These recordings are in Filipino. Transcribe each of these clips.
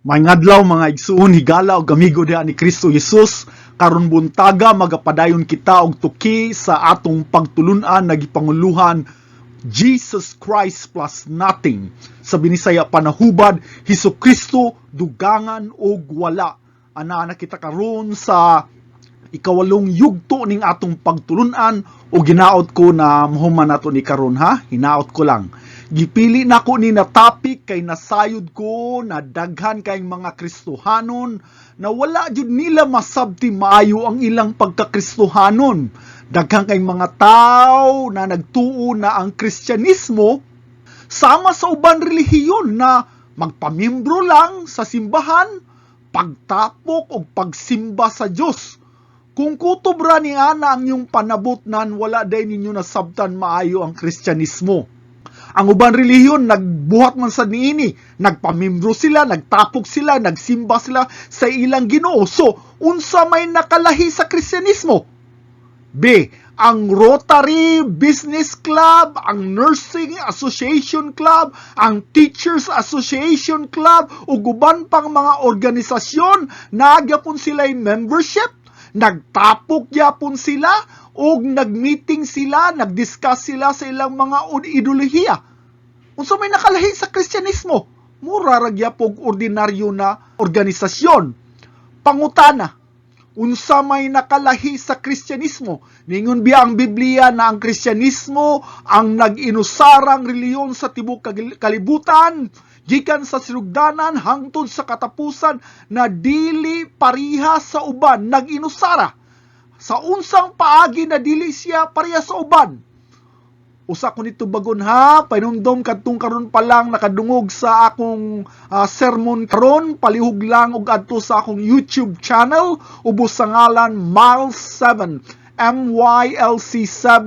May ngadlaw mga igsuon higala og amigo diha ni Kristo Jesus, karon buntaga magapadayon kita og tuki sa atong pagtulun-an nagipanguluhan Jesus Christ plus nothing. Sa binisaya panahubad, Hesukristo dugangan og wala. Ana kita karon sa ikawalong yugto ning atong pagtulun-an o ginaot ko na mahuman nato ni karon ha, hinaot ko lang. Gipili nako ni na topic kay nasayod ko na daghan kayong mga Kristohanon na wala jud nila masabti maayo ang ilang pagka-Kristohanon. Daghan kayong mga tao na nagtuo na ang Kristyanismo sama sa uban relihiyon na magpamiyembro lang sa simbahan, pagtapok o pagsimba sa Dios. Kung kutob ra ni ana ang iyong panabot nan wala day ninyo nasabtan maayo ang Kristyanismo. Ang uban relihiyon nagbuhat man sa niini, nagpamembro sila, nagtapok sila, nagsimba sila sa ilang Ginoo. So, unsa may nakalahi sa Kristyanismo? B. Ang Rotary Business Club, ang Nursing Association Club, ang Teachers Association Club, ug uban pang mga organisasyon nagyapon sila membership, nagtapok yapon sila, o nagmeeting sila, nagdiscuss sila sa ilang mga ideolohiya. Unsa may nakalahi sa Kristyanismo? Mura ragyapog ordinaryo na organisasyon. Pangutana, unsa may nakalahi sa Kristyanismo? Ningon biya ang Biblia na ang Kristyanismo ang nag-inusarang reliyon sa tibok kalibutan, gikan sa sinugdanan hangtod sa katapusan na dili pariha sa uban, nag-inusara. Sa unsang paagi na dili siya pareha sa uban. Usa ko nito bagon ha, painumdom kadtong karon pa lang nakadungog sa akong sermon karon, palihog lang og adto sa akong YouTube channel ubos sa ngalan Miles7, MYLC7.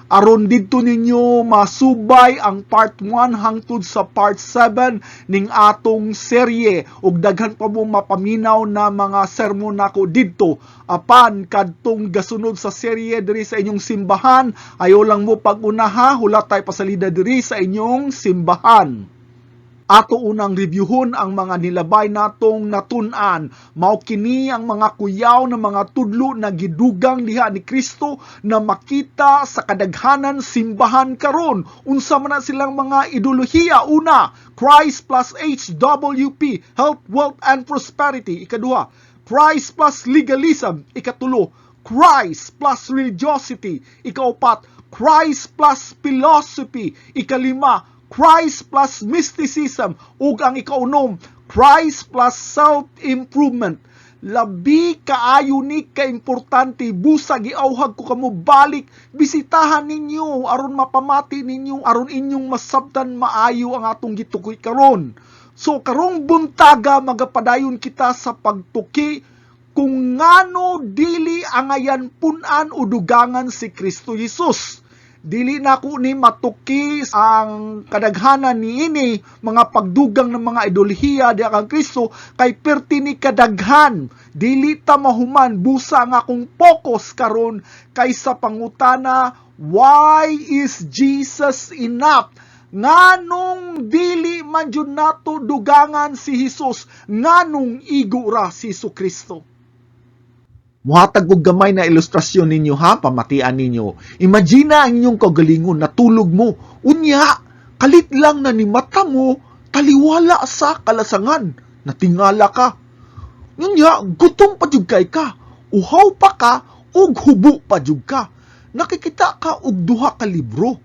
Aron dito ninyo masubay ang part 1 hangtod sa part 7 ning atong serye ug daghan pa mo mapaminaw na mga sermon nako didto. Apan kadtong gasunod sa serye diri sa inyong simbahan, ayo lang mo pag-unaha, hulatay pasalida diri sa inyong simbahan. Ato unang reviewhon ang mga nilabay natong natun-an. Mao kini ang mga kuyaw na mga tudlo na gidugang diha ni Kristo na makita sa kadaghanan simbahan karon. Unsa man na silang mga ideolohiya? Una, Christ plus HWP, Health, Wealth, and Prosperity. Ikaduha, Christ plus Legalism. Ikatulo, Christ plus Religiosity. Ikaupat, Christ plus Philosophy. Ikalima, Christ plus mysticism, ug ang ikaunom, Christ plus self-improvement. Labi kaayo ni ka-importante, busa giawhag ko kamo balik, bisitahan ninyo aron mapamati ninyo, aron inyong masabtan maayo ang atong gitukoy karon. So karong buntaga magapadayon kita sa pagtuki kung ngano dili angayan punan o dugangan si Kristo Jesus. Dili na ko ni matuki ang kadaghanan ni ini mga pagdugang ng mga ideolohiya di kang Kristo kay perti ni kadaghan. Dili ta mahuman busa nga akong focus karon kay sa pangutana, why is Jesus enough? Nganong dili man jud nato dugangan si Jesus? Nganong igo ra si Kristo? Muhatag og gamay na ilustrasyon ninyo ha, pamatian ninyo. Imagine ang inyong kagalingon na tulog mo. Unya, kalit lang na ni mata mo, taliwala sa kalasangan. Natingala ka. Unya, gutom pa jud kay ka. Uhaw pa ka, ug hubo pa jud ka. Nakikita ka og duha ka libro.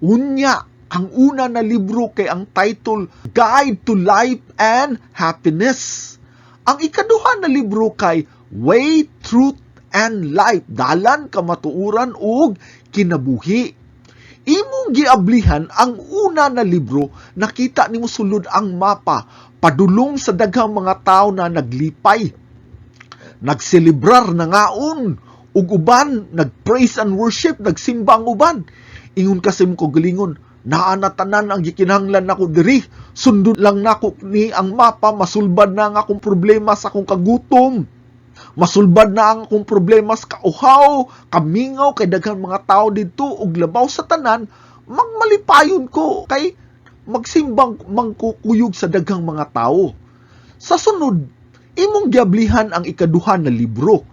Unya, ang una na libro kay ang title, Guide to Life and Happiness. Ang ikaduha na libro kay Way, Truth, and Life, dalan, kamatuuran, ug kinabuhi. Imong giablihan ang una na libro, nakita nimo sulod ang mapa, padulong sa daghang mga tao na naglipay, nagselebrar na ngaon, ug uban, nagpraise and worship, nagsimba ang uban. Ingon kasi mo ko galingon, naanatanan ang gikinahanglan nako diri, sundon lang nako ni ang mapa, masulbad na ang akong problema sa akong kagutom. Masulbad na ang akong problema sa kauhaw, kamingaw, kay daghang mga tao dito, ug labaw sa tanan, magmalipayon ko, kay magsimbang mangkukuyog sa daghang mga tao. Sa sunod, imong giablihan ang ikaduha na libro.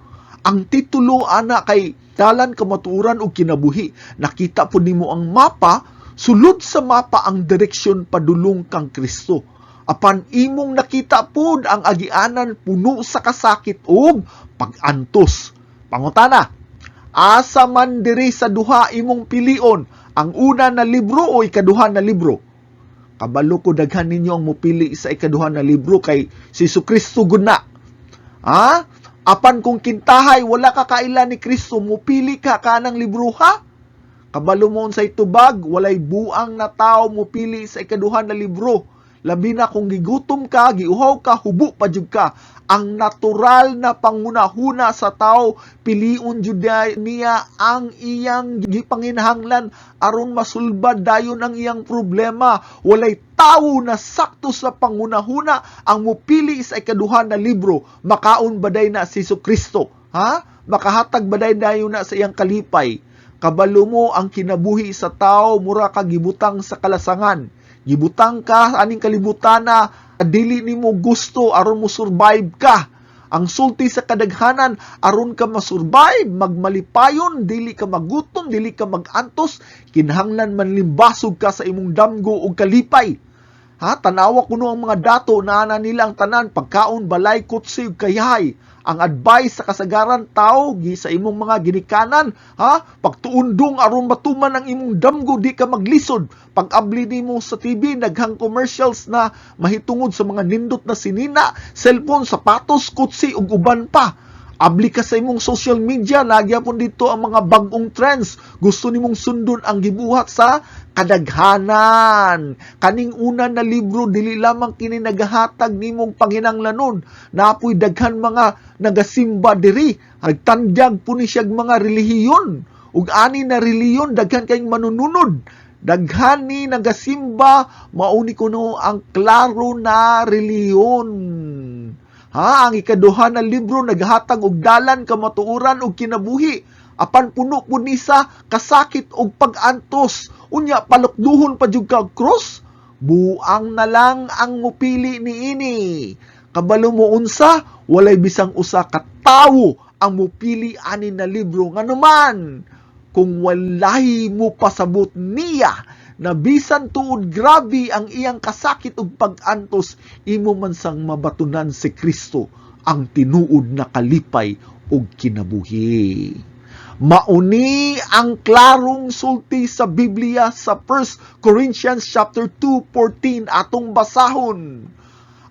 Ang titulo ana kay Dalan Kamatuoran ug Kinabuhi. Nakita po nimo ang mapa, sulod sa mapa ang direksyon padulong kang Kristo. Apan imong nakita pod ang agianan puno sa kasakit ug pag-antos. Pangutana, asa man diri sa duha imong pilion, ang una na libro o ikaduha na libro? Kabalo ko daghan ninyo ang mupili sa ikaduha na libro kay si Jesucristo gud na. Apan kung kintahay wala ka kaila ni Kristo, mupili ka kanang libro ha? Kabalo mo sa itubag, walay buang na tao mupili sa ikaduha na libro. Labi na kung gigutom ka, giuhaw ka, hubo pa jud ka. Ang natural na pangunahuna sa tao, piliun jud niya ang iyang gipanginahanglan aron masulbad dayon ang iyang problema. Walay tawo na sakto sa pangunahuna ang mupili sa ikaduha na libro. Makaon baday na si Jesucristo. Makahatag baday dayon na sa iyang kalipay. Kabalo mo ang kinabuhi sa tao, mura ka gibutang sa kalasangan. Gibutang ka aning kalibutan na dili nimo gusto aron mo survive ka. Ang sulti sa kadaghanan aron ka masurvive, magmalipayon, dili ka magutom, dili ka magantos, kinahanglan manlimbasog ka sa imong damgo ug kalipay. Tanawa kuno ang mga dato na nila ang tanan pagkaon, balay, kutsi ug kayahay. Ang advice sa kasagaran tao sa imong mga ginikanan, pagtuundong aron matuman ang imong damgo, di ka maglisod. Pag-abli nimo sa TV, daghang commercials na mahitungod sa mga nindot na sinina, cellphone, sapatos, kutsi ug uban pa. Abli ka sa imong social media, nagyapon dito ang mga bagong trends. Gusto nimong sundon ang gibuhat sa kadaghanan. Kaning una na libro, dili lamang kini nagahatag nimong panginahanglanon. Naapoy daghan mga nagasimba diri. Nagtandyag po ni siyag mga relihiyon. Ug ani na relihiyon, daghan kayong manununod. Daghan ni nagasimba, mauni kuno ang klaro na relihiyon. Ang ikaduha na libro naghatag og dalan kamatuoran ug kinabuhi. Apan puno po ni sa kasakit og pag-antos. Unya palukduhon pa jud ka cross. Buang na lang ang mupili niini. Kabalo mo unsa, walay bisang usa ka tawo ang mupili ani na libro nganuman. Kung walay mo pasabot niya na bisan tuod grabe ang iyang kasakit ug pag-antos, imo man sang mabatunan si Kristo ang tinuod na kalipay ug kinabuhi. Mauni ang klarong sulti sa Biblia sa 1 Corinthians chapter 2:14 atong basahon.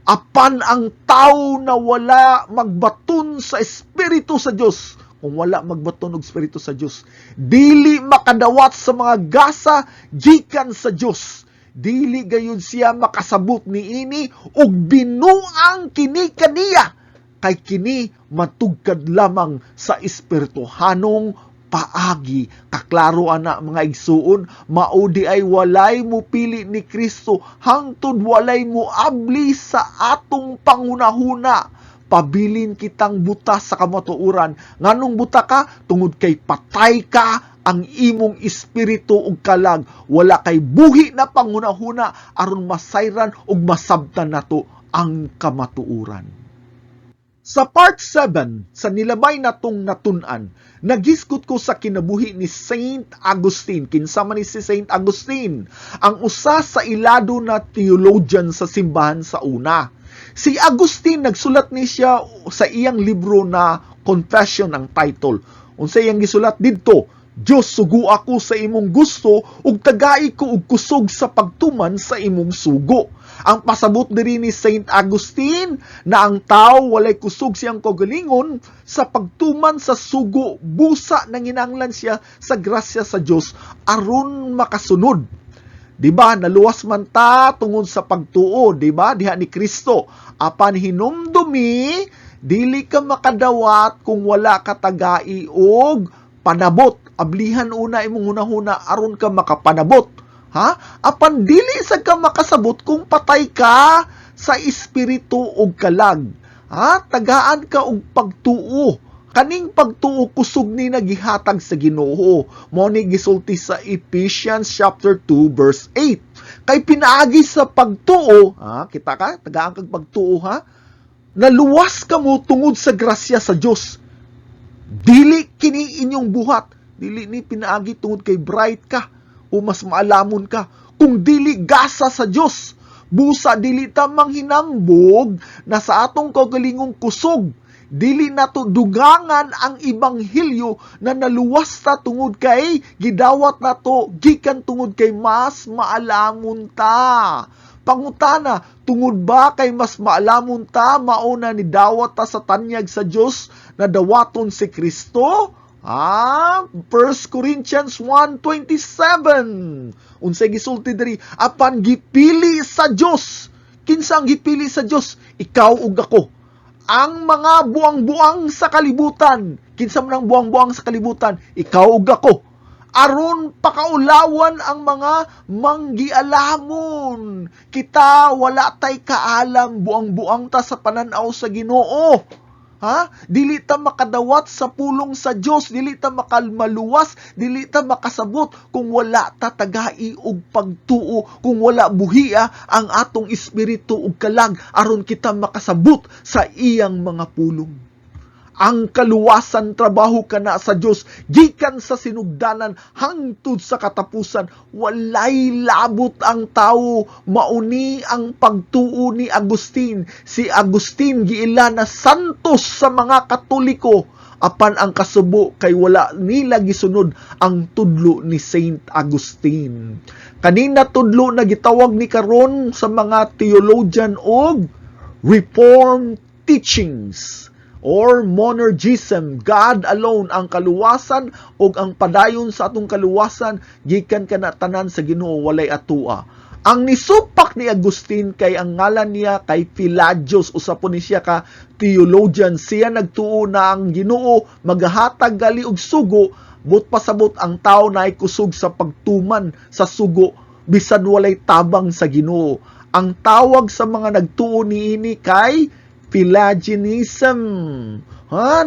Apan ang tao na wala magbaton sa Espiritu sa Dios, kung wala magbaton og Espiritu sa Dios, dili makadawat sa mga gasa gikan sa Dios. Dili gayon siya makasabot niini ug binuang kini kaniya, kay kini matugkad lamang sa espirituhanong paagi. Kaklaro ana mga igsuon, maudi ay walay mo pili ni Kristo hangtod walay mo abli sa atong pangunahuna. Pabilin kitang buta sa kamatuoran. Nganong buta ka? Tungod kay patay ka ang imong espiritu ug kalag. Wala kay buhi na pangunahuna aron masayran ug masabtan nato ang kamatuoran. Sa part 7, sa nilabay natong natun-an, nagisgot ko sa kinabuhi ni Saint Augustine. Kinsa man ni si Saint Augustine? Ang usa sa ilado na theologian sa simbahan sa una. Si Agustin, nagsulat ni siya sa iyang libro na Confession ang title. Unsa iyang gisulat didto? Dios, sugo ako sa imong gusto ug tagai ko og kusog sa pagtuman sa imong sugo. Ang pasabot diri ni Saint Agustin na ang tao walay kusog siyang kaugalingon sa pagtuman sa sugo, busa nanginahanglan siya sa grasya sa Dios aron makasunod. Diba, naluwas man ta tungod sa pagtuo, diba, diha ni Kristo. Apan hinumdumi, dili ka makadawat kung wala ka tagai og panabot. Ablihan una imong hunahuna aron ka makapanabot. Apan dili sa ka makasabot kung patay ka sa espiritu og kalag. Tagaan ka og pagtuo. Kaning pagtuo kusog ni nagihatag sa Ginoo. Mao ni gisulti sa Ephesians chapter 2 verse 8. Kay pinaagi sa pagtuo, kita ka, tagaan kag pagtuo naluwas ka mo tungod sa grasya sa Dios. Dili kini inyong buhat, dili ni pinaagi tungod kay bright ka o mas maalamon ka, kung dili gasa sa Dios. Busa dili ta manghinambog na sa atong kaugalingong kusog, dili nato dugangan ang ibanghilyo na naluwas ta tungod kay gidawat nato gikan tungod kay mas maalamon ta. Pangutana, tungod ba kay mas maalamon ta mauna ni dawat ta sa tanyag sa Dios na dawaton si Kristo? 1 Corinthians 1:27. Unsay gisulti diri, apan gipili sa Dios. Kinsa ang gipili sa Dios? Ikaw ug ako. Ang mga buang-buang sa kalibutan. Kinsa man ang buang-buang sa kalibutan? Ikaw ug ako. Aron pakaulawan ang mga manggialamon. Kita wala tay kaalam, buang-buang ta sa pananaw sa Ginoo. Dili ta makadawat sa pulong sa Dios, dili ta makalmaluwas, dili ta makasabot kung wala ta tagai og pagtuo, kung wala buhia ang atong espiritu ug kalag aron kita makasabot sa iyang mga pulong. Ang kaluwasan trabaho kana sa Dios gikan sa sinugdanan hangtod sa katapusan. Walay labot ang tawo. Mauni ang pagtuo ni Agustin. Si Agustin giila na santos sa mga Katoliko, apan ang kasubo kay wala nila gisunod ang tudlo ni Saint Agustin. Kanina tudlo na gitawag ni karon sa mga theologian og Reformed teachings or monergism. God alone ang kaluwasan o ang padayon sa atong kaluwasan gikan kana tanan sa Ginoo, walay atua. Ang nisupak ni Agustin kay ang ngalan niya kay Pelagius, usapon ni siya ka theologian. Siya nagtuo na ang Ginoo magahatag gali og sugo, but pasabot ang tao na ay kusog sa pagtuman sa sugo bisan walay tabang sa Ginoo. Ang tawag sa mga nagtuo niini kay Pelagianism.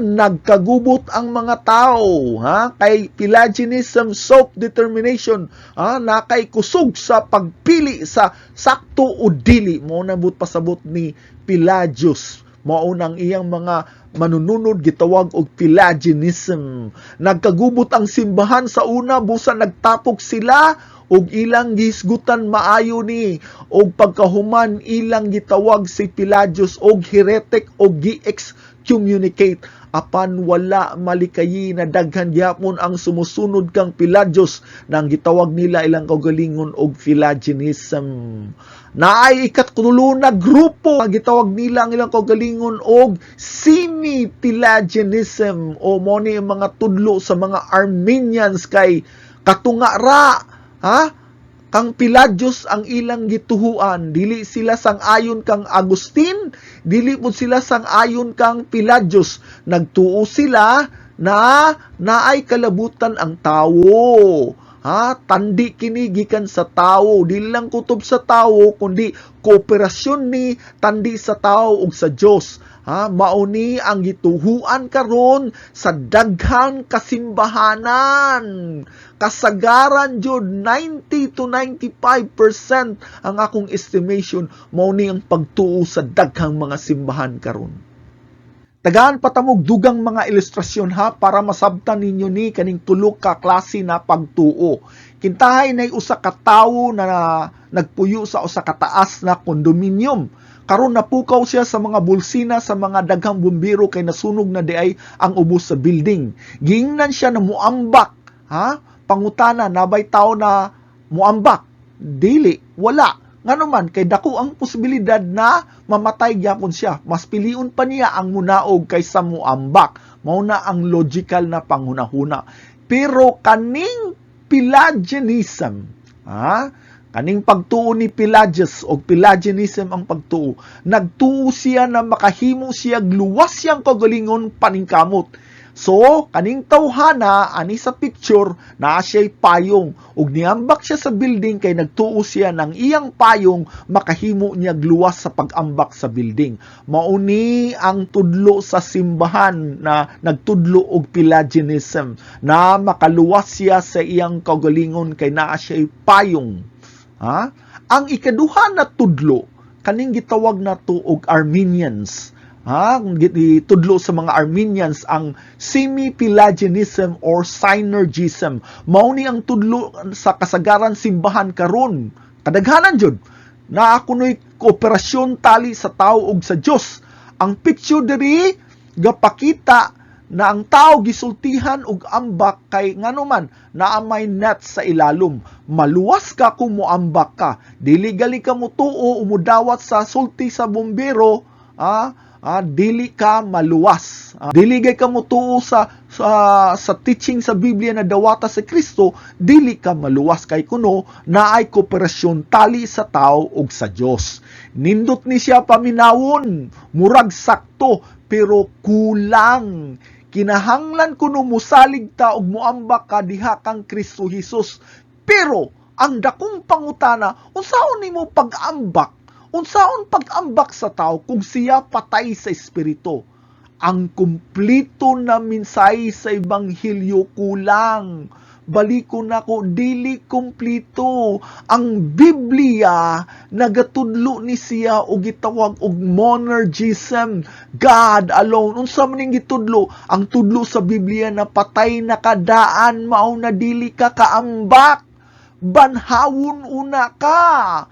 Nagkagubot ang mga tao, kay Pelagianism, self-determination, na kay kusog sa pagpili sa sakto o dili. Mao na but pasabot ni Pelagius. Mao nang iyang mga manununod gitawag og Pelagianism. Nagkagubot ang simbahan sa una, busa nagtapok sila og ilang gihisgutan maayo ni, og pagkahuman ilang gitawag si Pelagius og heretic og gi-excommunicate. Apan wala malikayi na daghan gyapon ang sumusunod kang Pelagius nang gitawag nila ilang kaugalingon og Pelagianism. Naay ikatulo na grupo ang gitawag nila ang ilang kaugalingon og semi-Pelagianism, o mo ni mga tudlo sa mga Armenians kay katunga ra kang Pelagius ang ilang gituhuan. Dili sila sang-ayon kang Agustin, dili pud sila sang-ayon kang Pelagius. Nagtuo sila na naay kalabutan ang tawo. Tandi kini gikan sa tawo, dili lang kutob sa tawo kundi kooperasyon ni tandi sa tawo ug sa Dios. Mauni ang gituhuan karon sa daghang kasimbahanan. Kasagaran jud 90 to 95% ang akong estimation mauni ang pagtuo sa daghang mga simbahan karon. Tagaan patamog dugang mga ilustrasyon para masabtan ninyo ni kaning tulo ka klase na pagtuo. Kintahay nay usa ka tawo na nagpuyo sa usa ka taas na kondominium. Karon napukaw siya sa mga bulsina sa mga daghang bumbiro kay nasunog na diay ang ubos sa building. Giingnan siya na muambak. Pangutana, nabay tao na muambak? Dili, wala. Nganuman kay dako ang posibilidad na mamatay gyapon siya. Mas piliun pa niya ang munaog kaysa muambak. Mao na ang logical na panghunahuna. Pero kaning Pelagianism, kaning pagtuo ni Pelagius o Pelagianism ang pagtuo, nagtuo siya na makahimo siya luwas siyang kagalingon paningkamot. So, kaning tawhana, ani sa picture, na siya'y payong. Ug niambak siya sa building kay nagtuo siya ng iyang payong makahimo niya luwas sa pag-ambak sa building. Mauni ang tudlo sa simbahan na nagtudlo og Pelagianism na makaluwas siya sa iyang kaugalingon kay naa siya'y payong. Ha? Ang ikaduha na tudlo, kaning gitawag na to og Armenians. Tudlo sa mga Armenians ang semi-Pelagianism or Synergism. Mao ni ang tudlo sa kasagaran simbahan karon. Kadaghanan jud na kunoy kooperasyon tali sa tao ug sa Dios. Ang picture diri gapakita na ang tao gisultihan og ambak kay nganuman naa may net sa ilalom. Maluwas ka kung moambak ka. Dili gali ka mutuo umudawat sa sulti sa bombero, dili ka maluwas. Dili gay ka mutuo sa teaching sa Biblia na dawata sa Kristo, dili ka maluwas kay kuno naay kooperasyon tali sa tao ug sa Dios. Nindot ni siya paminawon, murag sakto pero kulang. Kinahanglan kuno musalig ta og moambak ka diha kang Kristo Jesus. Pero ang dakong pangutana, unsaon nimo pag-ambak? Unsaon pag-ambak sa tao kung siya patay sa espiritu? Ang kumplito na mensahe sa Ebanghelyo kulang. Baliko nako, dili kumplito. Ang Biblia nagatudlo ni siya og gitawag og monergism, God alone. Unsa man ning gitudlo? Ang tudlo sa Biblia na patay na kadaan mao na dili ka kaambak. Banhawon una ka.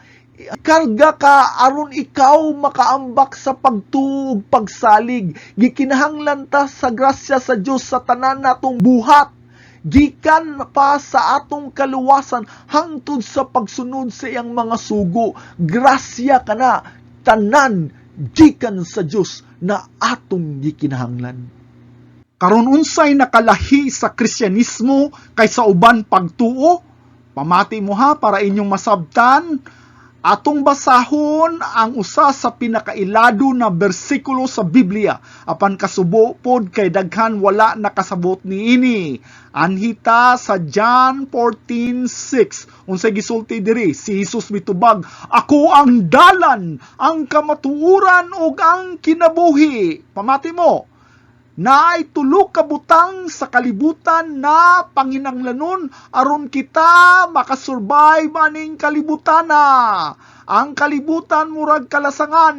Karga ka aron ikaw makaambak sa pagtuog pagsalig. Gikinahanglan ta sa grasya sa Dios sa tanan natong buhat. Gikan pa sa atong kaluwasan hangtod sa pagsunod sa iyang mga sugo. Grasya kana tanan gikan sa Dios na atong gikinahanglan. Karon unsay nakalahi sa Kristyanismo kaysa uban pagtuo? Pamati mo ha para inyong masabtan. Atong basahon ang usa sa pinakailado na bersikulo sa Biblia. Apan kasubo pod kay daghan wala nakasabot niini. Anhita sa John 14:6. Unsay gisulti diri? Si Jesus mitubag, "Ako ang dalan, ang kamatuoran ug ang kinabuhi." Pamati mo. Naay tulo ka butang sa kalibutan na panginanglanon aron kita makasurvive aning kalibutana. Ang kalibutan murag kalasangan,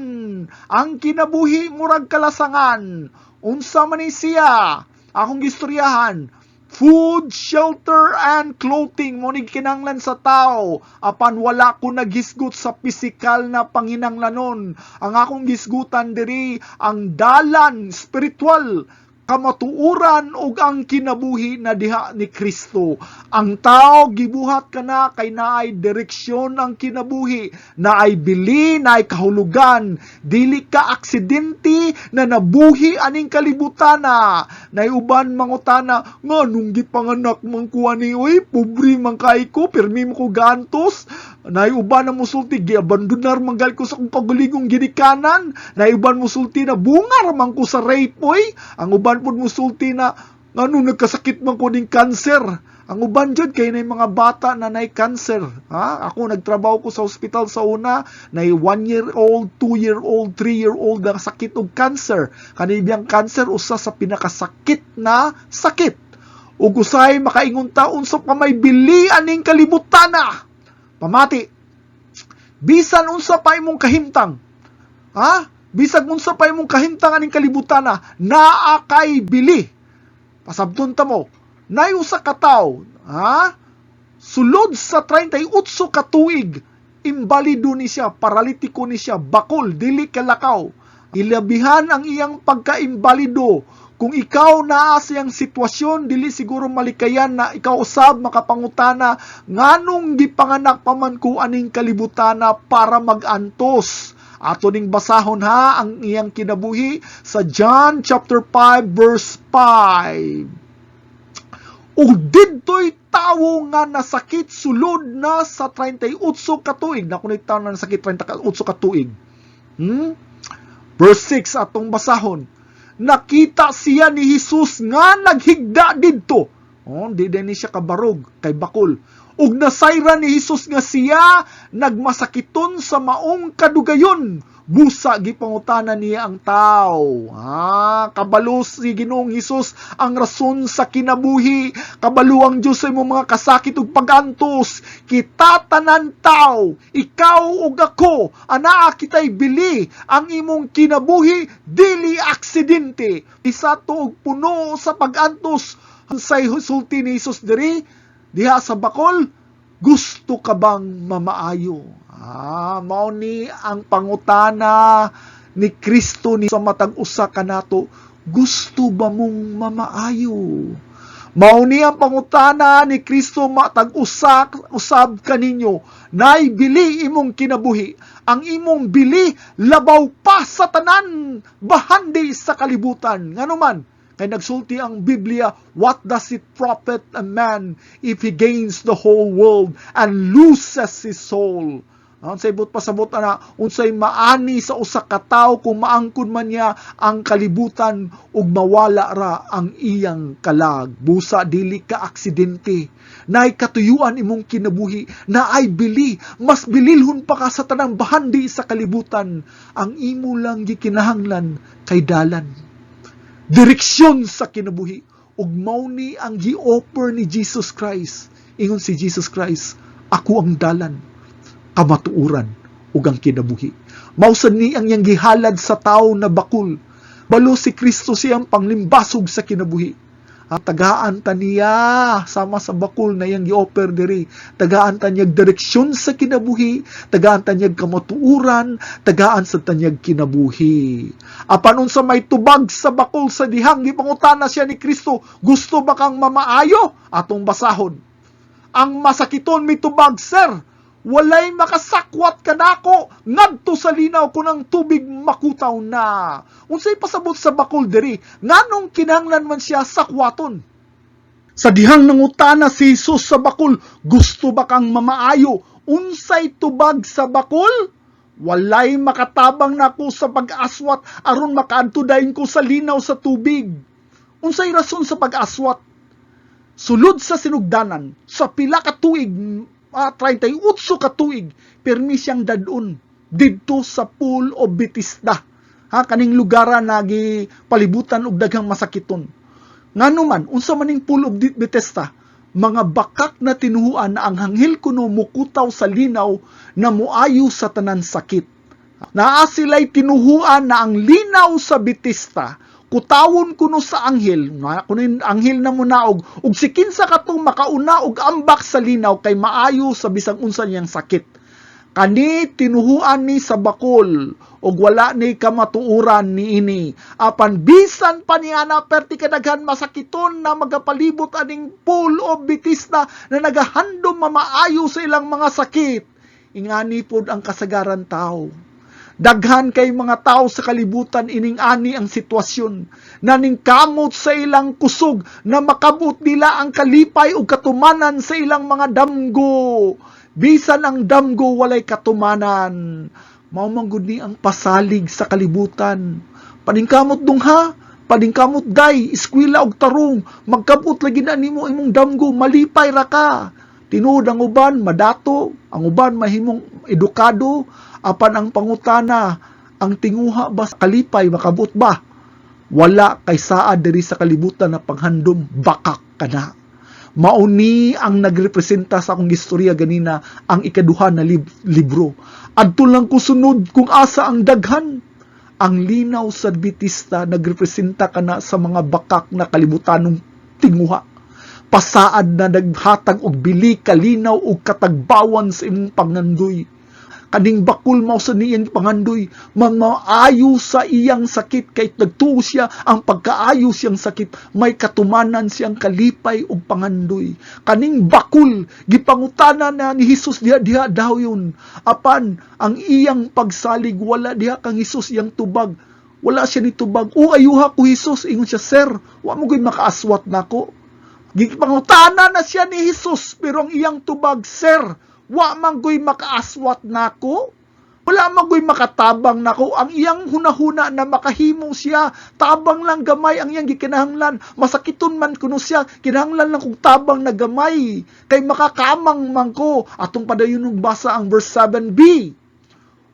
ang kinabuhi murag kalasangan. Unsa man ni siya? Akong gistoryahan. Food, shelter, and clothing mo ni kinanglan sa tao. Apan wala ko naghisgot sa pisikal na panginanglanon. Ang akong gisgutan diri ang dalan spiritual, kamatuuran ug ang kinabuhi na diha ni Kristo. Ang tao gibuhat kana kay naay direksyon ang kinabuhi, naay bili, naay kahulugan. Dili ka aksidente na nabuhi aning kalibutana. Naay uban mangutana, nganong gipanganak man kuha ni oy, pobre man kay ko, pirmi mo ko gantos. Naay uban na musulti giabandonar manggal ko sa kong kagaligong ginikanan. Naay uban musulti na bungar man ko sa rape oy. Ang uban pud musulti na nagkasakit man ko ning cancer. Ang uban jud kay nay mga bata na nay cancer. Ako nagtrabaho ko sa ospital sa una, nay 1-year-old, 2-year-old, 3-year-old na sakit og cancer. Kanibiyang cancer usa sa pinakasakit na sakit. Ug usay makaingon ta unsa pa may bili aning kalibutana. Pamati. Bisan unsa pa imong kahimtang. Bisag unsa pa imong kahimtang aning kalibutana, naa kay bili. Pasabton ta mo, nay usa ka tawo, sulod sa 38 ka tuig, imbalido ni siya, paralitiko ni siya, bakol, dili kalakaw. Ilabihan ang iyang pagka-imbalido. Kung ikaw naa siyang sitwasyon, dili siguro malikayan na ikaw usab makapangutana, nganong gipanganak pa man ko aning kalibutana para mag-antos. Ato ning basahon ha ang iyang kinabuhi sa John chapter 5 verse 5. Ug didtoy tawo nga nasakit sulod na sa 38 ka tuig. Nakunit tawo na nasakit 38 ka tuig. Verse 6 atong basahon. nakita siya ni Jesus nga naghigda didto. Di din siya kabarog kay bakol. Ug nasayra ni Jesus nga siya nagmasakiton sa maong kadugayon. Busa gipangutanan niya ang tao. Kabalo si Ginoong Hesus ang rason sa kinabuhi. Kabalo ang Diyos sa imong mga kasakit ug pagantos. Kita tanan tao, ikaw ug ako, anaa kitay bili ang imong kinabuhi dili aksidente. Isa to og puno sa pagantos. Say sulti ni Hesus diri diha sa bakol, gusto ka bang mamaayo? Mao ni ang pangutana ni Kristo ni sa matag usa kanato, gusto ba mong mamaayo? Mao ni ang pangutana ni Kristo matag usab kaninyo, nay bili imong kinabuhi. Ang imong bili labaw pa sa tanan bahandi sa kalibutan. Nganuman kay nagsulti ang Biblia, what does it profit a man if he gains the whole world and loses his soul? Unsay but pasabot na unsay maani sa usa ka tawo kung maangkon man niya ang kalibutan ug mawala ra ang iyang kalag. Busa dili ka aksidente. Naay katuyuan imong kinabuhi, naay bili, mas bililhon pa ka sa tanang bahandi sa kalibutan. Ang imo lang gikinahanglan kay dalan. Direksyon sa kinabuhi. Ug mao ni ang gi-offer ni Jesus Christ. Ingon si Jesus Christ, ako ang dalan, kamatuuran, ug ang kinabuhi. Mausad ni ang iyang gihalad sa tao na bakul. Balo si Kristo siyang panglimbasog sa kinabuhi. Tagaan ta niya sama sa bakul na iyang gi-offer diri. Tagaan ta niyag direksyon sa kinabuhi, tagaan ta niyag kamatuuran, tagaan sa tanyag kinabuhi. Apan unsa may tubag sa bakul sa dihang gipangutana siya ni Kristo, gusto ba kang mamaayo? Atong basahon. Ang masakiton mitubag, sir, walay makasakwat kanako ngadto sa linaw kunang tubig makutaw na. Unsay pasabot sa bakol diri, nganong kinahanglan man siya sakwaton? Sa dihang nangutana si Jesus sa bakol, gusto ba kang mamaayo? Unsay tubag sa bakol? Walay makatabang nako sa pag-aswat aron makaadto dayon ko sa linaw sa tubig. Unsay rason sa pag-aswat? Sulod sa sinugdanan, sa pila ka tuig 38 ka tuig, permi siyang dadun didto sa Pool of Bethesda. Kaning lugaran nagi palibutan og daghang masakiton. Nganuman, unsa maning Pool of Bethesda, mga bakak na tinuhuan na ang hanghil kuno mukutaw sa linaw na muayo sa tanan sakit. Naa sila'y tinuhuan na ang linaw sa Bethesda, kutawon kuno sa anghel, kunin anghel na munaog, ug si kinsa katong makauna og ambak sa linaw kay maayo sa bisang unsa niyang sakit. Kani tinuhuan ni sa bakol, ug wala ni kamatuuran ni ini. Apan bisan pa niya na perti kadaghan masakiton na magapalibot aning Pool of Bethesda na nagahandom mamaayo sa ilang mga sakit. Ingani pod ang kasagaran tao. Daghan kay mga tao sa kalibutan ining ani ang sitwasyon. Naning kamot sa ilang kusog na makabut nila ang kalipay o katumanan sa ilang mga damgo. Bisan ang damgo walay katumanan. Maumanggod ni ang pasalig sa kalibutan. Paningkamot dungha, paningkamot day, eskwela og tarong, magkabut lagi na nimo imong damgo, malipay ra ka. Tinuod ang uban madato, ang uban mahimong edukado. Apan ang pangutana, ang tinguha ba sa kalipay makabut ba? Wala kay saad diri sa kalibutan na panghandom, bakak kana. Mauni ang nagrepresenta sa akong istorya ganina ang ikaduha na libro. Adto lang ko sunod kung asa ang daghan. Ang linaw sa Bethesda nagrepresenta kana sa mga bakak na kalibutanong tinguha. Pasaad na naghatag og bili kalinaw og katagbawan sa imong pangandoy. Kaning bakul mao sa niyang pangandoy, mamaayo sa iyang sakit kay nagtuo siya ang pagkaayo siyang sakit, may katumanan siyang kalipay ug pangandoy. Kaning bakul gipangutana na ni Hesus diha daw yun. Apan ang iyang pagsalig wala diha kang Hesus iyang tubag. Wala siya ni tubag. O ayuha ko Hesus, ingon siya, sir, wa mo gid makaaswat nako. Gipangutana na siya ni Hesus pero ang iyang tubag, sir, wa man goy makaaswat nako. Wala magoy makatabang nako ang iyang hunahuna na makahimo siya. Tabang lang gamay ang iyang gikinahanglan. Masakiton man kuno siya, kinahanglan lang kung tabang na gamay. Kay makakamang man ko. Atong padayon basa ang verse 7b.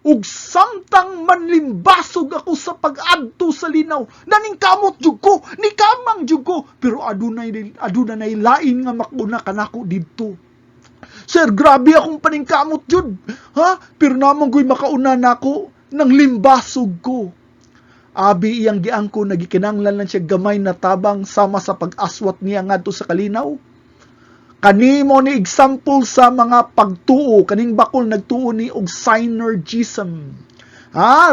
Ug samtang manlimbasog ako sa pag-adto sa linaw, naningkamot jud ko, ni kamang jud ko, pero adunay lain nga makuna kanako didto. Sir, grabe akong paningkamot jud. Ha? Pero namang ko'y makauna nako nang limbasog ko. Abi iyang giangko nagikinanglan lang siya gamay na tabang sama sa pag-aswat niya ngadto sa kalinaw. Kanimo ni example sa mga pagtuo, kaning bakol nagtuo ni og synergism.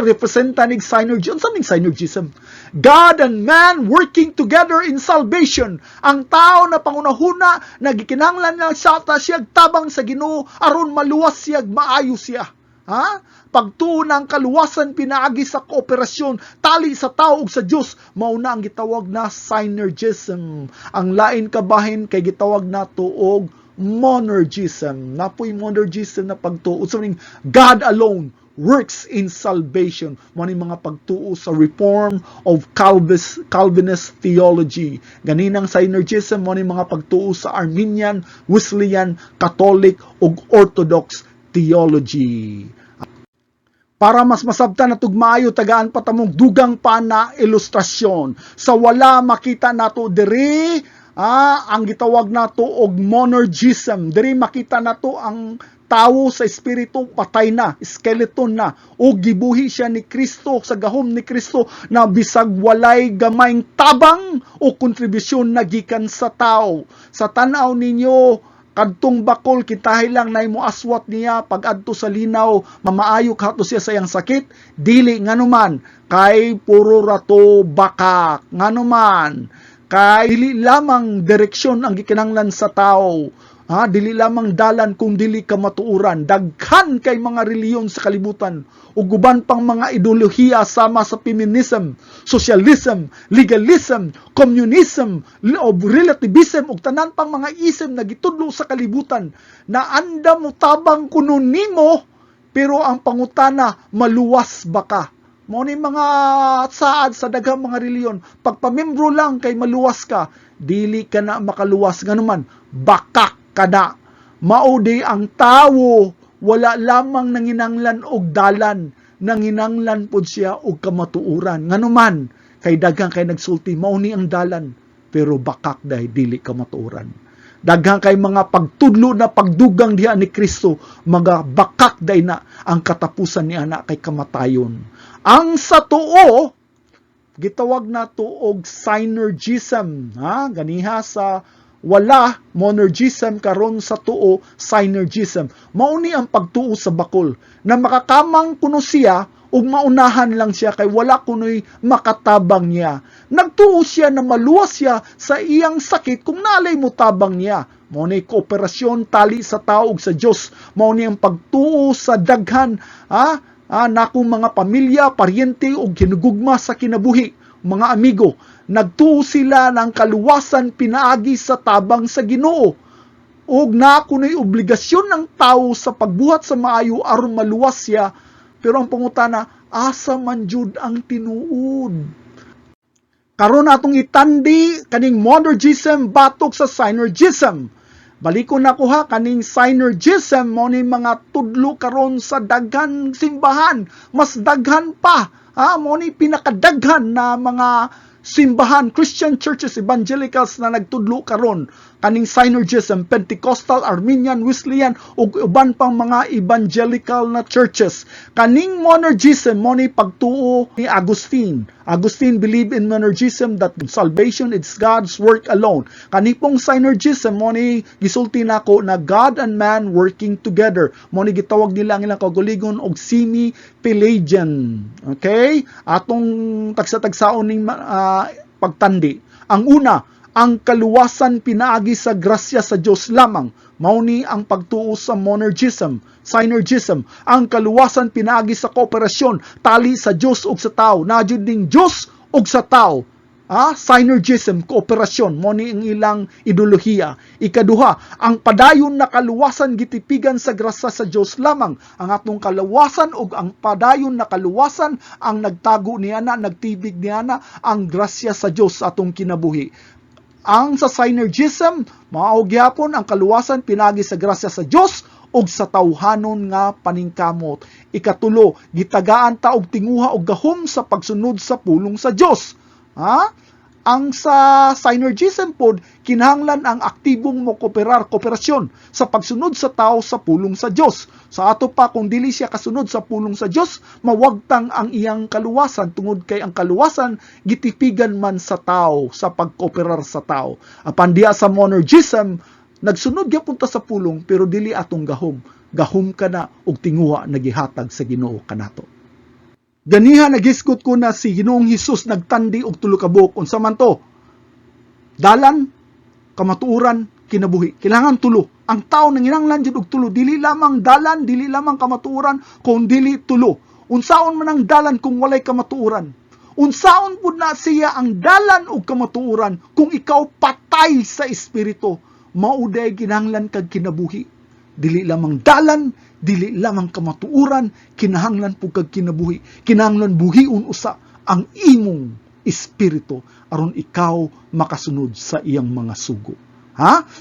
Representa ni synergy. Unsa ning synergism? God and man working together in salvation. Ang tao na pangunahuna nagikinahanglan na siya tabang sa Ginoo aron maluwas siya, maayo siya. Pagtuo ng kaluwasan pinaagi sa kooperasyon tali sa tao ug sa Dios mao na ang gitawag na synergism. Ang lain kabahin kay gitawag nato og monergism. Napoy monergism na pagtuo sa God alone works in salvation. Mao ni mga pagtuo sa reform of Calvinist theology. Ganinang synergism mao ni mga pagtuo sa Arminian, Wesleyan, Catholic ug Orthodox theology. Para mas masabtan na tugmaayo tagaan patamong dugang pa na ilustrasyon. Sa wala makita nato diri ang gitawag nato og monergism. Diri makita nato ang tao sa espiritu patay na, skeleton na, o gibuhi siya ni Kristo sa gahom ni Kristo na bisag walay gamayng tabang o kontribusyon na gikan sa tao. Sa tanaw ninyo, kadtong bakol kitahi lang na mo aswat niya pag-adto sa linaw, mamaayo kato siya sa iyang sakit, dili nganuman kay puro rato bakak, nganuman kay dili lamang direksyon ang gikinahanglan sa tao. Dili lamang dalan kung dili ka matuuran. Daghan kay mga reliyon sa kalibutan ug guban pang mga ideolohiya sama sa feminism, socialism, legalism, communism, relativism ug tanan pang mga ism na gitudlo sa kalibutan na anda mo tabang kuno nimo pero ang pangutana maluwas ba ka? Mao ni mga saad sa daghang mga reliyon, pagpamembro lang kay maluwas ka, dili ka na makaluwas nganuman, bakak kada. Maudi ang tawo wala lamang nanginanglan og dalan, nanginanglan pod siya og kamatuuran. Nganuman kay daghang kay nagsulti mao ni ang dalan, pero bakak dai dili kamatuuran. Daghang kay mga pagtudlo na pagdugang diha ni Kristo, mga bakak dai na ang katapusan ni ana kay kamatayon. Ang sa tuo gitawag nato og synergism, ganiha sa wala monergism karon sa tuo synergism. Mao ni ang pagtuo sa bakol na makakamang kuno siya ug maunahan lang siya kay wala kunoy makatabang niya. Nagtuo siya na maluwas siya sa iyang sakit kung nalay mo tabang niya. Mao ni kooperasyon tali sa tao ug sa Dios. Mao ni ang pagtuo sa daghan nakong mga pamilya, paryente ug hinugugma sa kinabuhi, mga amigo. Nagtuo sila ng kaluwasan pinaagi sa tabang sa Ginoo. Ug na kuno'y obligasyon ng tao sa pagbuhat sa maayo aron maluwas siya. Pero ang pangutana, asa man jud ang tinuod? Karon atong itandi kaning monergism batok sa synergism. Balikon nako kaning synergism mo ni mga tudlo karon sa daghan simbahan, mas daghan pa. Mo ni pinakadaghan na mga simbahan, Christian churches, evangelicals na nagtudlo karon kaning synergism, Pentecostal, Arminian, Wesleyan ug uban pang mga evangelical na churches. Kaning monergism mo ni pagtuo ni Augustine. Augustine believed in monergism that salvation is God's work alone. Kani pong synergism mo ni gisulti nako na God and man working together. Mo ni gitawag nila ang ilang kaugalingon og semi-Pelagian. Okay? Atong tagsa-tagsaon ning pagtandi. Ang una, ang kaluwasan pinaagi sa grasya sa Dios lamang. Mao ni ang pagtuo sa monergism, synergism. Ang kaluwasan pinaagi sa kooperasyon tali sa Dios ug sa tao. Najud ning Dios ug sa tao. Synergism, kooperasyon, mo ni ang ilang ideolohiya. Ikaduha, ang padayon na kaluwasan gitipigan sa grasya sa Dios lamang. Ang atong kaluwasan ug ang padayon na kaluwasan ang nagtago niya na, nagtibig niya na ang grasya sa Dios atong kinabuhi. Ang sa synergism, mao gyapon ang kaluwasan pinagi sa grasya sa Dios ug sa tawhanon nga paningkamot. Ikatulo, gitagaan ta og tinguha og gahom sa pagsunod sa pulong sa Dios. Ang sa synergism pod, kinahanglan ang aktibong kooperasyon sa pagsunod sa tao sa pulong sa Dios. Sa ato pa, kung dili siya kasunod sa pulong sa Dios, mawagtang ang iyang kaluwasan tungod kay ang kaluwasan gitipigan man sa tao sa pagkooperar sa tao. Apan diya sa monergism, nagsunod gyapon ta sa pulong pero dili atong gahom. Gahom ka na og tinguha nagihatag sa Ginoo kanato. Ganiha nagisgot ko na si Ginoong Hesus nagtandi og tulo ka buok. Unsa man to? Dalan, kamatuoran, kinabuhi. Kailangan tulo. Ang tao nanginahanglan jud og tulo, dili lamang dalan, dili lamang kamatuoran, kung dili tulo. Unsaon man ang dalan kung walay kamatuoran? Unsaon pud na siya ang dalan og kamatuoran kung ikaw patay sa espiritu? Mauday kinahanglan kag kinabuhi. Dili lamang dalan, dili lamang kamatuoran, kinahanglan po kag kinabuhi. Kinahanglan buhiun usa ang imong espiritu aron ikaw makasunod sa iyang mga sugo.